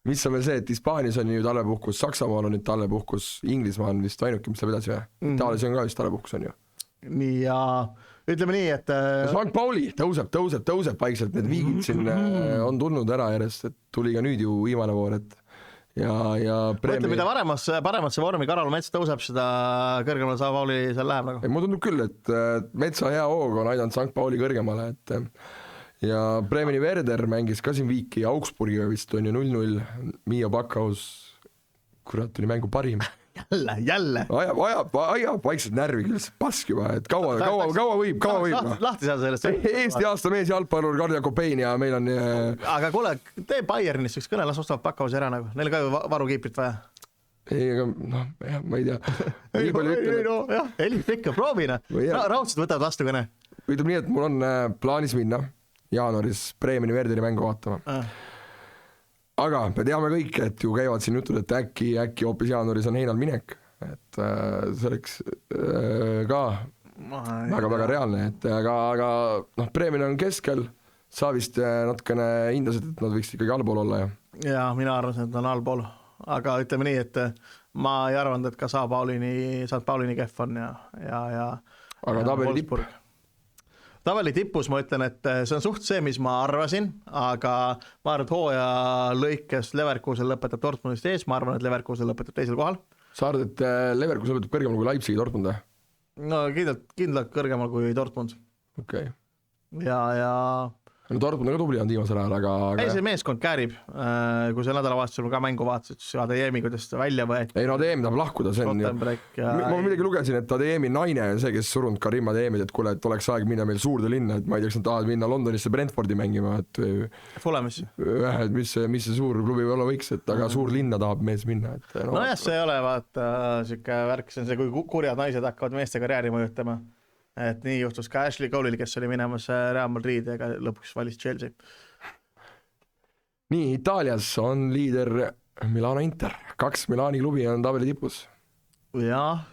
Mis on veel see, et Hispaanias on nüüd talvepuhkus, Saksamaal on nüüd talvepuhkus, Inglismaa on vist ainuke, mis läheb edasi või? Itaalias on ka vist talvepuhkus, on ju. Nii ja ütleme nii, et... St. Pauli tõuseb paikselt, need viigid siin on tulnud ära järjest, et tuli ka nüüd ju viimane voor, et ja ütleme, mida paremasse vormi Karol Mets tõuseb, seda kõrgemale St. Pauli seal läheb nagu. Mulle tundub küll, et Metsa hea hoog on aidanud St. Pauli kõrgemale, et ja Bremeni Werder mängis ka siin viiki Augsburgiga vist on ju 0-0, Mio Backhaus, kurat tuli mängu parim. Jälle. Ajab vaikselt närvi küll, pask juba, et kaua võib. Lahti seal sellest. Eesti aasta mees jalgpallur Kardia Kopein ja meil on... Aga kuule, tee Bayernist üks kõne, las ostavad Backhausi ära nagu, neil ka ju varukiiprit vaja. Ei, aga ma ei tea. Elis ikka, proovina. Raudselt võtavad vastu kõne. Ütleb nii, et mul on plaanis minna jaanuaris Bremeni Werderi mängu vaatama. Aga me teame kõik, et ju käivad siin jutud, et äkki hoopis jaanuaris on Heinal minek, et see oleks ka väga-väga reaalne, et aga Bremen on keskel, sa vist natukene hindasid, et nad võiks ikkagi allpool olla. Ja mina arvasin, et on allpool, aga ütleme nii, et ma ei arvanud, et ka St. Paulini kehv on ja aga tabeli tipp? Tabeli tipus ma ütlen, et see on suht see, mis ma arvasin, aga ma arvan, et hooaja lõikes Leverkusen lõpetab Dortmundist ees, ma arvan, et Leverkusen lõpetab teisel kohal. Sa arvad, et Leverkusen lõpetab kõrgemal kui Leipzigi Dortmund? No kindlalt kõrgemal kui Dortmund. Okay. Ja No Dortmund on ka tubli olnud viimasel ajal, aga... Ei, see meeskond käärib. Kui see nädalavahetusel ka mängu vaatasid, siis Adeyemi, kuidas ta välja võeti. Ei, no Adeyemi tahab lahkuda, see on ju... Ma midagi lugesin, et Adeyemi naine on see, kes surunud Karim Adeyemid, et kuule, et oleks aeg minna meil suurde linna, et ma ei tea, kas nad tahavad minna Londonisse Brentfordi mängima, et... Fulemisse. Mis see suur klubi olla võiks, et aga suur linna tahab mees minna. No jah, see ei ole, vaata, siuke värk, see on see, kui kurjad naised hakkavad meeste karjääri mõjutama. Et nii juhtus ka Ashley Cole'il, kes oli minemas Real Madrid ja lõpuks valis Chelsea. Nii, Itaalias on liider Milano Inter. 2 Milani klubi on tabeli tipus. Jah.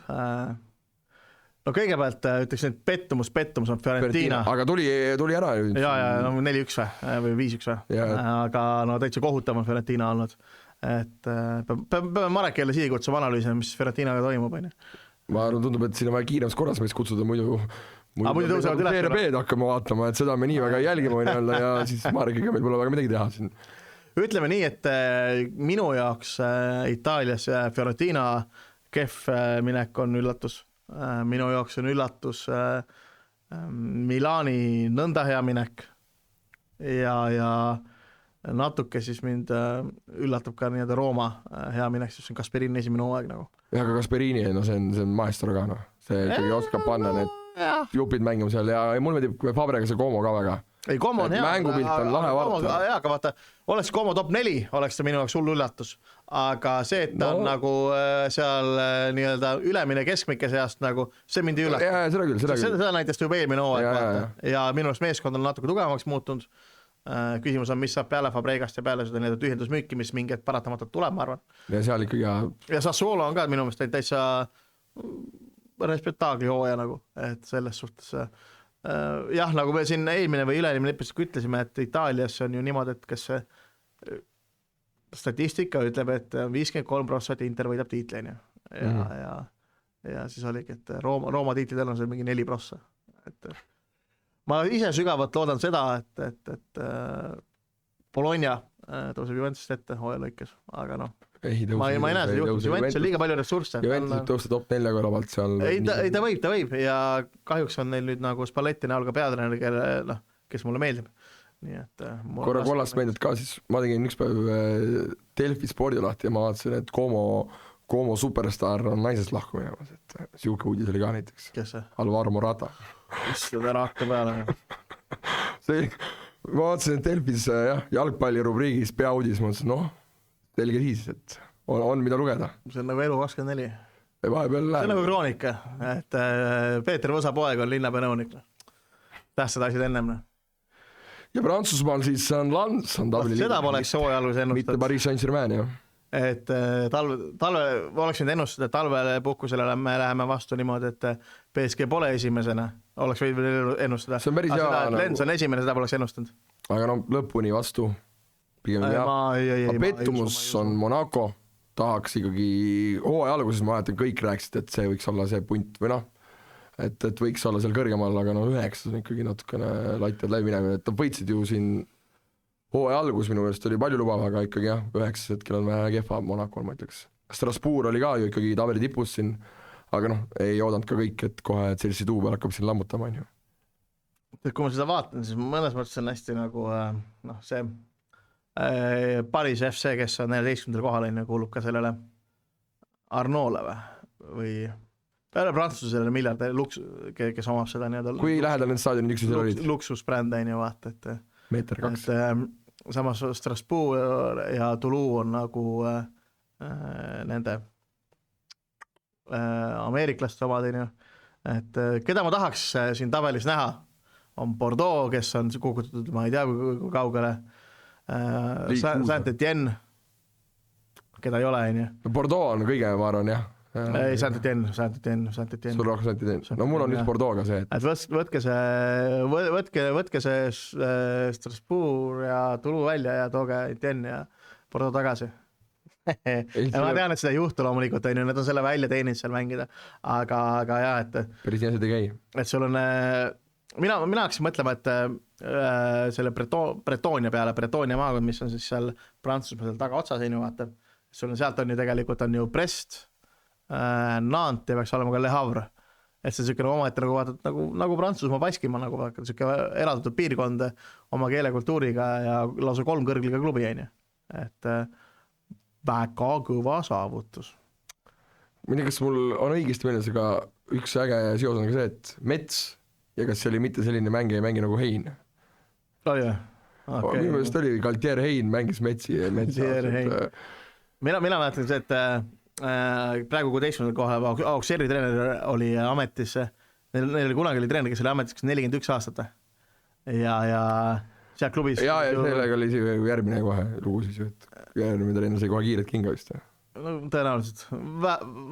No kõigepealt ütleks, et pettumus on Fiorentina. Aga tuli ära. Ja 4-1 või 5-1 või. Aga no täitsa kohutav on Fiorentina olnud. Et peame Marek jälle siia kutsuma analüüsima, mis Fiorentinaga toimub. Ma arvan, tundub, et siin on vaja kiiremas korras meist kutsuda, muidu muidu tõusevad üles. CRB-d hakkame vaatama, et seda me nii väga ei jälgi, võin öelda, ja siis Margiga meil pole väga midagi teha siin. Ütleme nii, et minu jaoks Itaalias Fiorentina kehv minek on üllatus. Minu jaoks on üllatus Milani nõnda hea minek ja natuke siis mind üllatab ka nii-öelda Rooma hea minek, siis on Gasperini esimene hooaeg nagu. Ja ka Gasperini, no see on maestro ka, no. See ikkagi oskab panna need jupid mängima seal ja mul meeldib Fabrega see Como ka väga. Ei, Como on hea. Mängupilt on lahe vaadata. Jaa, aga vaata, oleks Como top 4, oleks see minu jaoks hull üllatus. Aga see, et ta on nagu seal nii-öelda ülemine keskmike seast nagu, see mind ei üllatab. Jaa, seda küll. Seda näiteks juba eelmine hooaeg vaata. Ja minu jaoks meeskond on natuke tugevamaks muutunud. Küsimus on, mis saab peale Fabregast ja peale seda nii-öelda tühjendusmüüki, mis mingid paratamatult tuleb, ma arvan. Ja seal ikkagi ja Sassuolo on ka minu meelest täitsa respektaagli hooaja nagu, et selles suhtes jah, nagu me siin eelmine või üleelimine episood ütlesime, et Itaalias on ju niimoodi, et kes see statistika ütleb, et 53% Inter võidab tiitleini ja siis oligi, et Rooma tiitlidel on see mingi 4%. Et ma ise sügavalt loodan seda, et Bologna tõuseb Juventusest ette hooaja lõikes, aga noh, ma ei näe seda juhtus, Juventus on liiga palju ressursse. Juventus tõusta top 4 kõlavalt seal. Ei, ta võib ja kahjuks on neil nüüd nagu Spalletti näol ka peatreener, kes mulle meeldib. Nii et korra kollast meeldib ka, siis ma tegin üks päev Delfi spordi lahti ja ma vaatasin, et Como superstar on naisest lahku minemas, et siuke uudis oli ka näiteks. Kes see? Alvaro Morata. Istud ära hakka peale. Ma vaatasin, et Delfis jalgpalli rubriigis peauudis, ma mõtlesin, selge siis, et on mida lugeda. See on nagu Elu 24. Ja vahepeal see on nagu kroonika, et Peeter Võsa poeg on linnapea nõunik. Tähtsad asjad ennem. Ja Prantsusmaal siis on Lans. Seda poleks hooaja algus ennustada. Mitte Paris Saint-Germain, jah. Et talve oleks nüüd ennustada, et talvele puhkusele me läheme vastu niimoodi, et PSG pole esimesena, oleks võinud ennustada. See on päris hea. Seda, et Lens on esimene, seda poleks ennustanud. Aga lõpuni vastu. Pettumus on Monaco, tahaks ikkagi hooaja alguses ma vaatan, kõik rääksid, et see võiks olla see punt või et võiks olla seal kõrgemal, aga 9 on ikkagi natukene laitjad läbi minema, et võitsid ju siin hooaja algus minu meelest oli palju lubav, aga ikkagi 9 hetkel on vähe kehva Monacol, ma ütleks. Strasbourg oli ka ju ikkagi tabeli tipus siin, aga ei oodanud ka kõik, et kohe Chelsea tuubel hakkab siin lammutama. Kui ma seda vaatan, siis mõnes mõttes on hästi nagu see Paris FC, kes on 14. kohal, kuulub ka sellele Arnaule või peale Prantsusele miljard, kes omab seda nii-öelda kui lähedal need staadionid üksusel olid? Luksusbränd on ju vaata, et meeter 2. Samas Strasbourg ja Toulouse on nagu nende ameeriklaste omad, et keda ma tahaks siin tabelis näha, on Bordeaux, kes on kukutatud, ma ei tea kui kaugele, Saint-Étienne, keda ei ole, Bordeaux on kõige, ma arvan, jah. Ei, Saint-Étienne. Sul rohkem Saint-Étienne. No mul on nüüd Bordeaux'ga see. Võtke see Strasbourg ja Toulouse välja ja tooge Étienne ja Bordeaux tagasi. Ja ma tean, et seda ei juhtu loomulikult, need on selle välja teeninud seal mängida, aga jah, et päris nii asjad ei käi. Et sul on, mina hakkasin mõtlema, et selle Bretonia peale, Bretonia maakond, mis on siis seal Prantsusmaa seal taga otsas, vaata, sul on sealt on ju tegelikult on ju Brest, Nantes ja peaks olema ka Le Havre, et see niisugune omaette nagu vaatad nagu Prantsusmaa Baskimaa nagu niisugune eraldatud piirkond oma keelekultuuriga ja lausa 3 kõrgliga klubi, et väga kõva saavutus. Ma ei tea, kas mul on õigesti meeles, aga üks äge seos on ka see, et Mets ja kas see oli mitte selline mängija ei mängi nagu Hein? Oli või? Okay. Minu meelest oli Galtier Hein mängis Metsi ja Mina mäletan see, et praegu 16. kohal Auxerri treener oli ametis, neil kunagi oli treener, kes oli ametis 41 aastat ja seal klubis ja sellega oli järgmine kohe lugu siis, et järgmine treener sai kohe kiiret kinga vist. Tõenäoliselt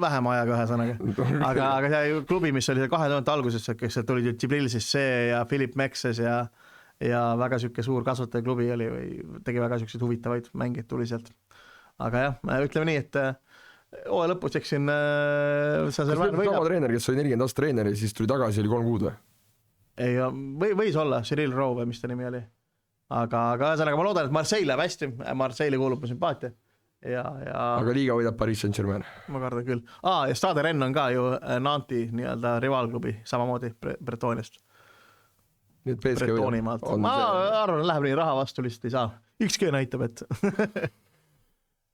vähem ajaga ühesõnaga, aga see klubi, mis oli 2000 alguses, kes tulid Djibril Cissé ja Philippe Mexes ja väga süke suur kasvatajaklubi oli või tegi väga süksed huvitavaid mängid tuli sealt, aga jah, ütleme nii, et hooaja lõpus eks siin sama treener, kes oli 40 aastat treener ja siis tuli tagasi, oli 3 kuud või? ei, võis olla Cyril Rowe, mis ta nimi oli. Aga ühesõnaga ma loodan, et Marseille läheb hästi, Marseille kuulub mu sümpaatia. Aga liiga võidab Paris Saint-Germain. Ma kardan küll. Ja Stade Rennes on ka ju Nanti nii-öelda rivaalklubi, samamoodi Bretoniast. Nii et PSG võidab. Ma arvan, et läheb nii raha vastu, lihtsalt ei saa. XG näitab, et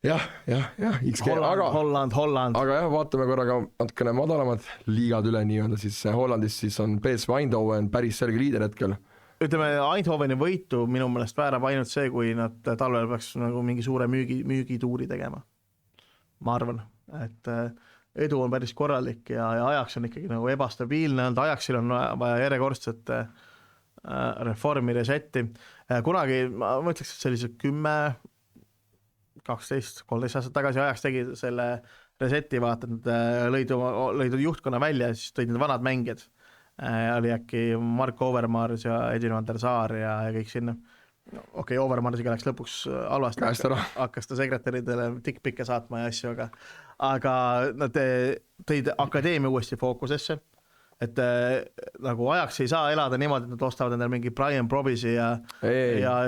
jah, XG, Holland. Aga jah, vaatame korraga natukene madalamad liigad üle nii-öelda, siis Hollandis siis on PSV Eindhoven päris selge liider hetkel. Ütleme, Eindhoveni võitu minu meelest väärab ainult see, kui nad talvel peaks nagu mingi suure müügituuri tegema. Ma arvan, et edu on päris korralik ja ajaks on ikkagi nagu ebastabiilne, ajaksil on vaja järjekordset reformi resetti. Kunagi, ma ütleks, et sellised 10, 12, 13 aastat tagasi ajaks tegi selle reseti, vaata, et lõid juhtkonna välja ja siis tõid need vanad mängijad. Oli äkki Mark Overmars ja Edwin van der Saar ja kõik sinna. Okei, Overmarsiga läks lõpuks halvasti, hakkas ta sekretäridele tikkpikke saatma ja asju, aga nad tõid akadeemia uuesti fookusesse, et nagu ajaks ei saa elada niimoodi, et nad ostavad endale mingi Brian Probisi ja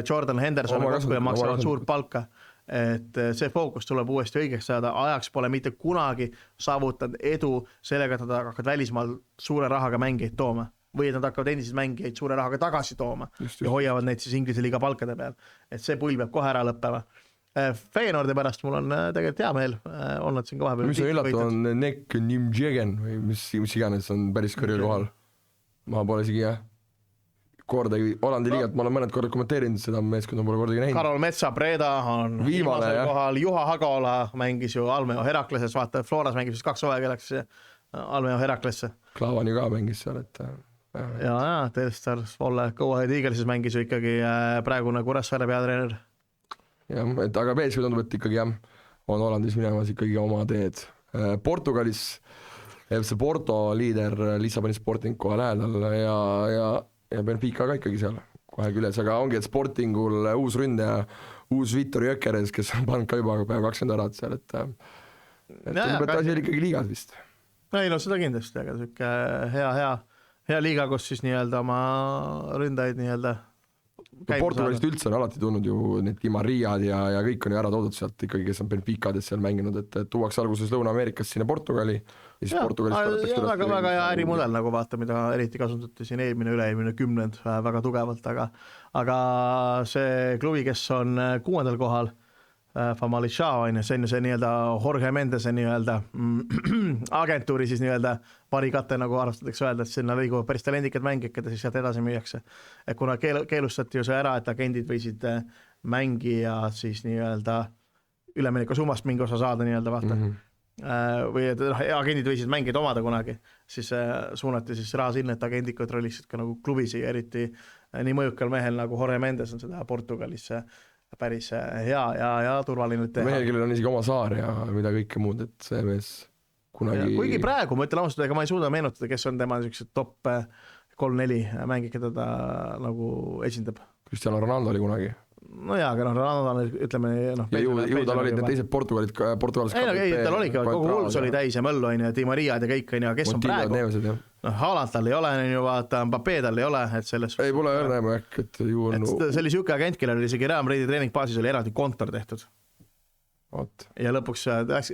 Jordan Henderson kokku ja maksavad suurt palka. Et see fookus tuleb uuesti õigeks saada, ajaks pole mitte kunagi saavutanud edu sellega, et nad hakkavad välismaal suure rahaga mängijaid tooma või et nad hakkavad endiseid mängijaid suure rahaga tagasi tooma ja hoiavad neid siis Inglise liiga palkade peal. Et see pull peab kohe ära lõppema. Feyenoordi pärast mul on tegelikult hea meel olnud siin kohe peal. Mis on üllatav on Nek Nimjegen või mis iganes on päris kõrgel kohal. Ma pole isegi kordagi Hollandi liigat, ma olen mõned korda kommenteerinud seda meeskonda, pole kordagi näinud. Karol Metsa-Preda on viimasel kohal, Juha Hagola mängis ju Almeo Herakleses, vaata, Floras mängis 2 hooaega läks Almeo Heraklesse. Klaavan ju ka mängis seal, et ja Telstar Volle Go-Ahead Eaglesis mängis ju ikkagi praegune Kuressaare peatreener. Jah, et aga PSV tundub, et ikkagi on Hollandis minemas ikkagi oma teed. Portugalis FC Porto liider Lissaboni Sporting kohe lähedal ja Benfica ka ikkagi seal kohe küles, aga ongi, et Sportingul uus ründaja, uus Vitor Jökeres, kes on pannud ka juba päev 20 ära seal, et tundub, et asi oli ikkagi liigad vist. Ei no seda kindlasti, aga selline hea liiga, kus siis nii-öelda oma ründajaid nii-öelda Portugalist üldse on alati tulnud ju need Di Mariad ja kõik on ju ära toodud sealt ikkagi, kes on Benficades seal mänginud, et tuuaks alguses Lõuna-Ameerikas sinna Portugali ja siis Portugalist väga hea ärimudel, nagu vaata, mida eriti kasutati siin üle-eelmine 10 väga tugevalt, aga see klubi, kes on 6. kohal, Famalisha, see on see nii-öelda Jorge Mendese nii-öelda agentuuri siis nii-öelda parikate, nagu arvastatakse öelda, et sinna liiguvad päris talendikad mängijad, keda siis sealt edasi müüakse. Et kuna keelustati ju see ära, et agendid võisid mängija siis nii-öelda ülemineku summast mingi osa saada nii-öelda vaata. Või et agendid võisid mängijad omada kunagi, siis suunati siis raha sinna, et agendid kontrolliksid ka nagu klubisi, eriti nii mõjukal mehel nagu Jorge Mendes on seda Portugalis päris hea ja turvaline teha. Mehel, kellel on isegi oma saar ja mida kõike muud, et see mees kunagi... Kuigi praegu, ma ütlen ausalt, ega ma ei suuda meenutada, kes on tema top 3-4 mängid, keda ta nagu esindab. Cristiano Ronaldo oli kunagi. No jaa, aga Ronaldo, ütleme... ja ju tal olid need teised Portugalis... Ei, tal oligi, kogu hulls oli täis ja Möllu, Di Mariad ja kõik, kes on praegu... Haaland tal ei ole, vaata, Mbappé tal ei ole, et selles... Ei, pole õrnema äkki, et ju... See oli siuke agent, kellel oli isegi Real Madridi treeningbaasis oli eraldi kontor tehtud. Ja lõpuks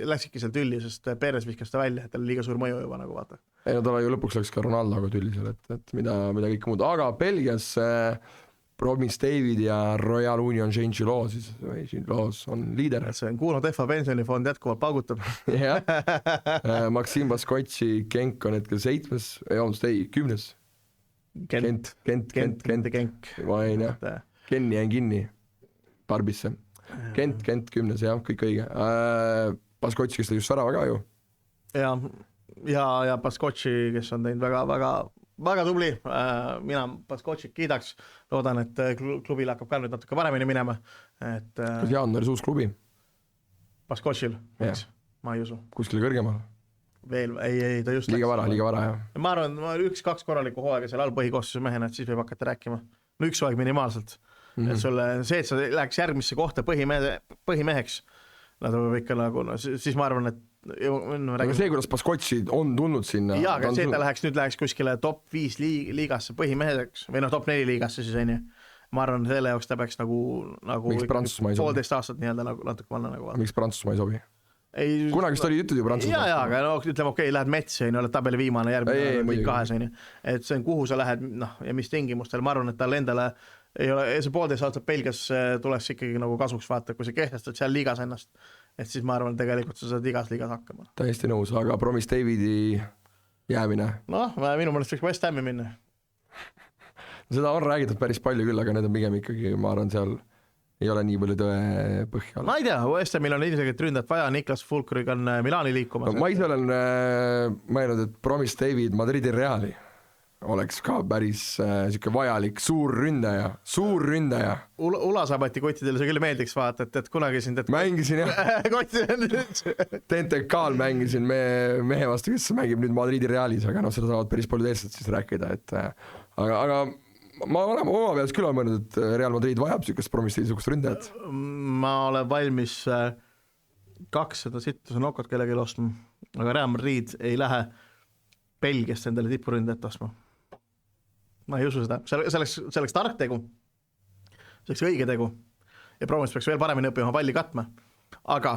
läksidki seal tülli, sest Perez vihkas ta välja, et tal liiga suur mõju juba nagu vaata. Ei, no tal ju lõpuks läks ka Ronaldo tülli seal, et mida kõik muud. Aga Belgias Robin David ja Royal Union Saint-Gilloise on liider. See on Kuno Tehva pensionifond jätkuvalt paugutab. Maxim Baskotši Genk on hetkel 7. 10. Kent. Kenni jäin kinni Barbisse. Kent 10. jah, kõik õige. Baskotši, kes ta just särava ka ju. Ja Baskotši, kes on teinud väga tubli, mina Baskotšik kiidaks, loodan, et klubil hakkab ka nüüd natuke varemini minema. Kas jaanuaris uus klubi? Baskotšil, ma ei usu. Kuskil kõrgemal? Veel, ei, ta just liiga vara, jah. Ma arvan, 1-2 korralikku hooaega seal all põhikoossuse mehena, et siis võib hakata rääkima. No 1 hooaeg minimaalselt. Et sulle see, et sa läheks järgmisse kohta põhimeheks, nad võib ikka nagu, siis ma arvan, et aga see, kuidas Baskotši on tulnud sinna. Jaa, aga see, ta läheks kuskile top 5 liigasse põhimehedeks või top 4 liigasse siis on ju. Ma arvan, selle jaoks ta peaks nagu miks Prantsusmaa ei sobi? 1,5 aastat nii-öelda natuke vanna nagu. Miks Prantsusmaa ei sobi? Kunagist oli ütled ju Prantsusmaa. Jaa, aga no ütleme okei, lähed metsi, oled tabeli viimane järgmine või kahes, et see on kuhu sa lähed ja mis tingimustel, ma arvan, et tal endale ei ole, see 1,5 aastat Belgias tuleks ikkagi nagu kasuks vaata, kui sa kehtestad seal liigas ennast, et siis ma arvan, tegelikult sa saad igas liigas hakkama. Täiesti nõus, aga Promise Davidi jäämine? Noh, minu mõnest võiks West Hami minna. Seda on räägitud päris palju küll, aga need on pigem ikkagi, ma arvan, seal ei ole nii palju tõe põhja. Ma ei tea, West Hamil on ilmselt ründat vaja, Niklas Fulkrig on Milani liikumas. Ma ise olen mõelnud, et Promise David Madridi Reali oleks ka päris siuke vajalik suur ründaja. Ulasabati kottidele see küll meeldiks vaata, et kunagi sind... Mängisin jah. TNT-kaal mängisin mehe vastu, kes mängib nüüd Madridi Realis, aga seda saavad päris palju teised siis rääkida, et aga ma olen oma peas küll mõelnud, et Real Madrid vajab siukest promisseisukust ründajat. Ma olen valmis 200 sittuse nokot kellegi ostma, aga Real Madrid ei lähe Belgiast endale tipuründajat ostma. Ma ei usu seda. See oleks tark tegu. See oleks õige tegu. Ja Promis peaks veel paremini õppima palli katma. Aga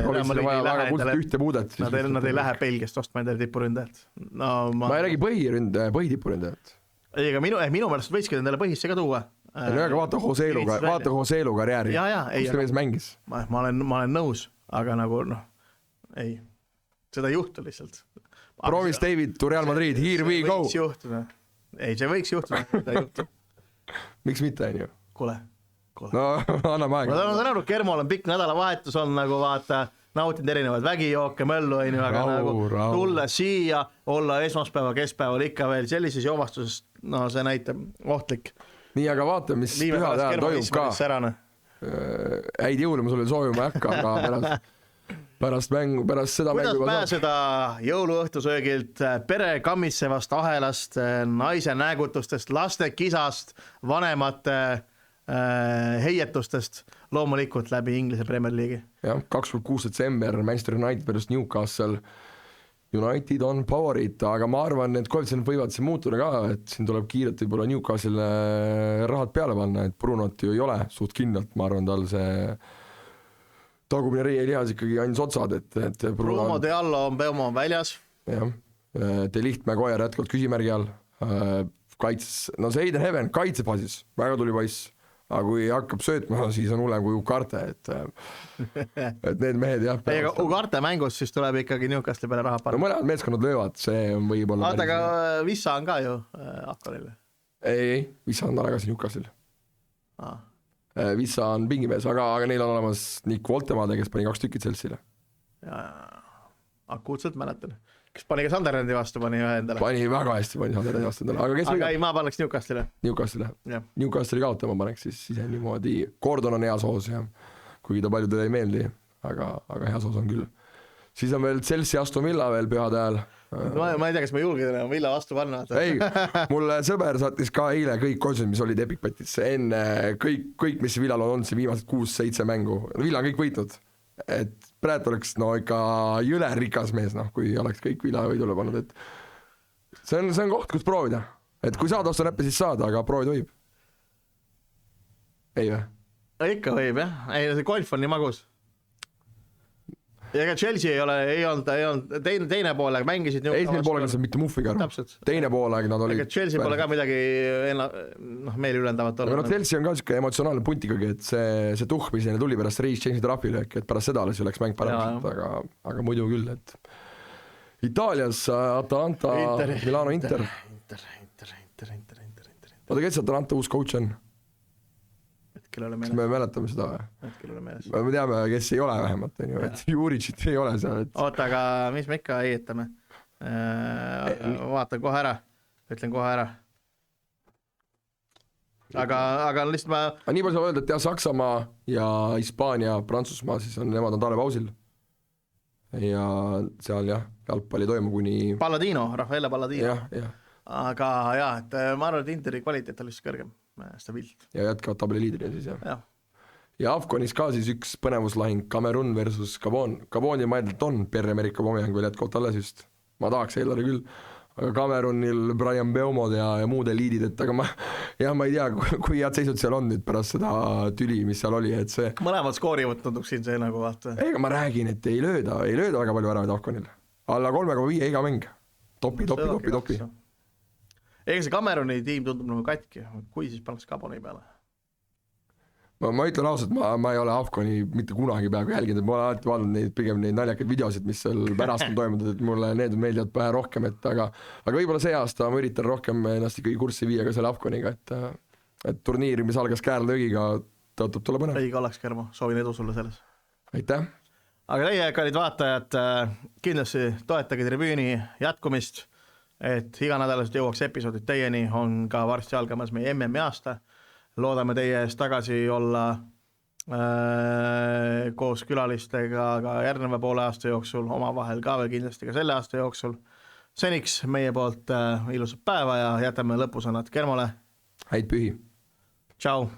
Promisile vaja väga kult ühte muudet. Nad ei lähe Belgiast ostma endale tipuründajat. Ma ei räägi põhitipuründajat. Ei, aga minu meelest võikski endale põhisse ka tuua. Aga vaata Joselu karjääri. Kus ta mees mängis? Ma olen nõus, aga nagu ei. Seda ei juhtu lihtsalt. Promise David to Real Madrid, here we go. Ei, see võiks juhtuda. Miks mitte, on ju? Kuule. No, anname aega. Ma tänan, Kermol on pikk nädalavahetus on nagu vaata, nautinud erinevad vägijooke, möllu, aga nagu tulla siia, olla esmaspäeva, keskpäeval ikka veel sellises joovastuses, see näitab ohtlik. Nii, aga vaata, mis pühad ajal toimub ka. Häid jõule ma sulle soovima ei hakka, aga pärast seda kuidas pääseda jõuluõhtusöögilt, pere kammitsevast ahelast, naise näägutustest, laste kisast, vanemate heietustest loomulikult läbi Inglise Premier League'i. Jah, 26. detsember Manchester United versus Newcastle. United on favorit, aga ma arvan, et koefitsient võivad siin muutuda ka, et siin tuleb kiirelt võib-olla Newcastle rahad peale panna, et Brunot ju ei ole suht kindlalt, ma arvan, tal see tagumine riielihas ikkagi andis otsad, et Bruno de Allo on Beumo väljas. Jah, De Ligt Maguire jätkalt küsimärgi all, kaitses, see Aiden Heaven kaitsefaasis, väga tuli poiss. Aga kui hakkab söötma, siis on hullem kui Ugarte, et need mehed jah. Ei, aga Ugarte mängus siis tuleb ikkagi Newcastle peale raha panna. No mõned meeskonnad löövad, see on võib-olla... Vaata, aga Vissa on ka ju Akronile. Ei, Vissa on tagasi Newcastle. Vissa on pingimees, aga neil on olemas Nick Voltemade, kes pani 2 tükid Chelsea'le. Akuutselt mäletan. Kes pani ka Sunderlandi vastu, pani ühe endale. Pani väga hästi, pani Sunderlandi vastu endale. Aga ei, ma paneks Newcastle'ile. Newcastle'i kaotama paneks siis niimoodi. Gordon on hea soos, jah. Kuigi ta paljudele ei meeldi, aga hea soos on küll. Siis on veel Chelsea Aston Villa veel pühade ajal. Ma ei tea, kas ma julgin Villa vastu panna. Ei, mulle sõber saatis ka eile kõik koosed, mis olid Epic Betis. Enne kõik, mis Villal on olnud, see viimased 6-7 mängu. Villa on kõik võitnud. Et praegu oleks ikka jõle rikas mees, kui oleks kõik Villa võidule pannud, et see on koht, kus proovida, et kui saad osta näppe, siis saad, aga proovida võib. Ei või? Ikka võib, jah. Ei, see golf on nii magus. Ja ega Chelsea ei olnud teine poolega mängisid esimene poolega nad mitte muffiga aru. Teine poolega nad olid. Ega Chelsea pole ka midagi meil ülendavat olla. Aga Chelsea on ka siuke emotsionaalne punt ikkagi, et see tuhk, mis neile tuli pärast Reece Jamesi trahvilööki, et pärast seda alles ju läks mäng paremaks, aga muidu küll, et Itaalias Atalanta, Milano Inter. Oota, kes Atalanta uus coach on? Kas me mäletame seda või? Me teame, kes ei ole vähemalt, et Juricit ei ole seal. Oota, aga mis me ikka heietame? Vaatan kohe ära. Ütlen kohe ära. Aga lihtsalt ma... Nii palju saab öelda, et jah, Saksamaa ja Hispaania, Prantsusmaa, siis nemad on talvepausil. Ja seal jah, jalgpalli toimu kuni... Palladino, Rafaela Palladino. Jah. Aga jah, et ma arvan, et Interi kvaliteet on lihtsalt kõrgem. Stabilt. Ja jätkavad tabeli liidrina siis, jah. ja Afconis ka siis üks põnevuslahing Cameroon versus Gabon. Gaboni ma eeldalt on Pierre-Emerick Aubameyang veel jätkuvalt alles just, ma tahaks eeldada küll, aga Cameroonil Brian Beumod ja muud eliidid, et aga ma ei tea, kui head seisud seal on nüüd pärast seda tüli, mis seal oli, et see mõlemad skoorivad tundub siin see nagu vaata. Ega ma räägin, et ei lööda väga palju väravaid Afconil. Alla 3,5 iga mäng. Topi. Ega see Camerooni tiim tundub nagu katki, kui siis pannakse Gaboni peale? Ma ütlen ausalt, ma ei ole Afconi mitte kunagi peaaegu jälginud, ma olen alati vaadanud neid, pigem neid naljakaid videosid, mis seal pärast on toimunud, et mulle need meeldivad pähe rohkem, et aga võib-olla see aasta ma üritan rohkem ennast ikkagi kurssi viia ka selle Afconiga, et turniiri, mis algas käärlöögiga, tõotab tulla põnev. Õige oleks, Kermo, soovin edu sulle selles. Aitäh! Aga teie, kallid vaatajad, kindlasti toetage tribüüni jätkumist, et iganädalaselt jõuaks episoodid teieni, on ka varsti algamas meie MM-i aasta. Loodame teie ees tagasi olla koos külalistega ka järgneva poole aasta jooksul, omavahel ka veel kindlasti ka selle aasta jooksul. Seniks meie poolt ilusat päeva ja jätame lõpusõnad Kermole. Häid pühi! Tšau!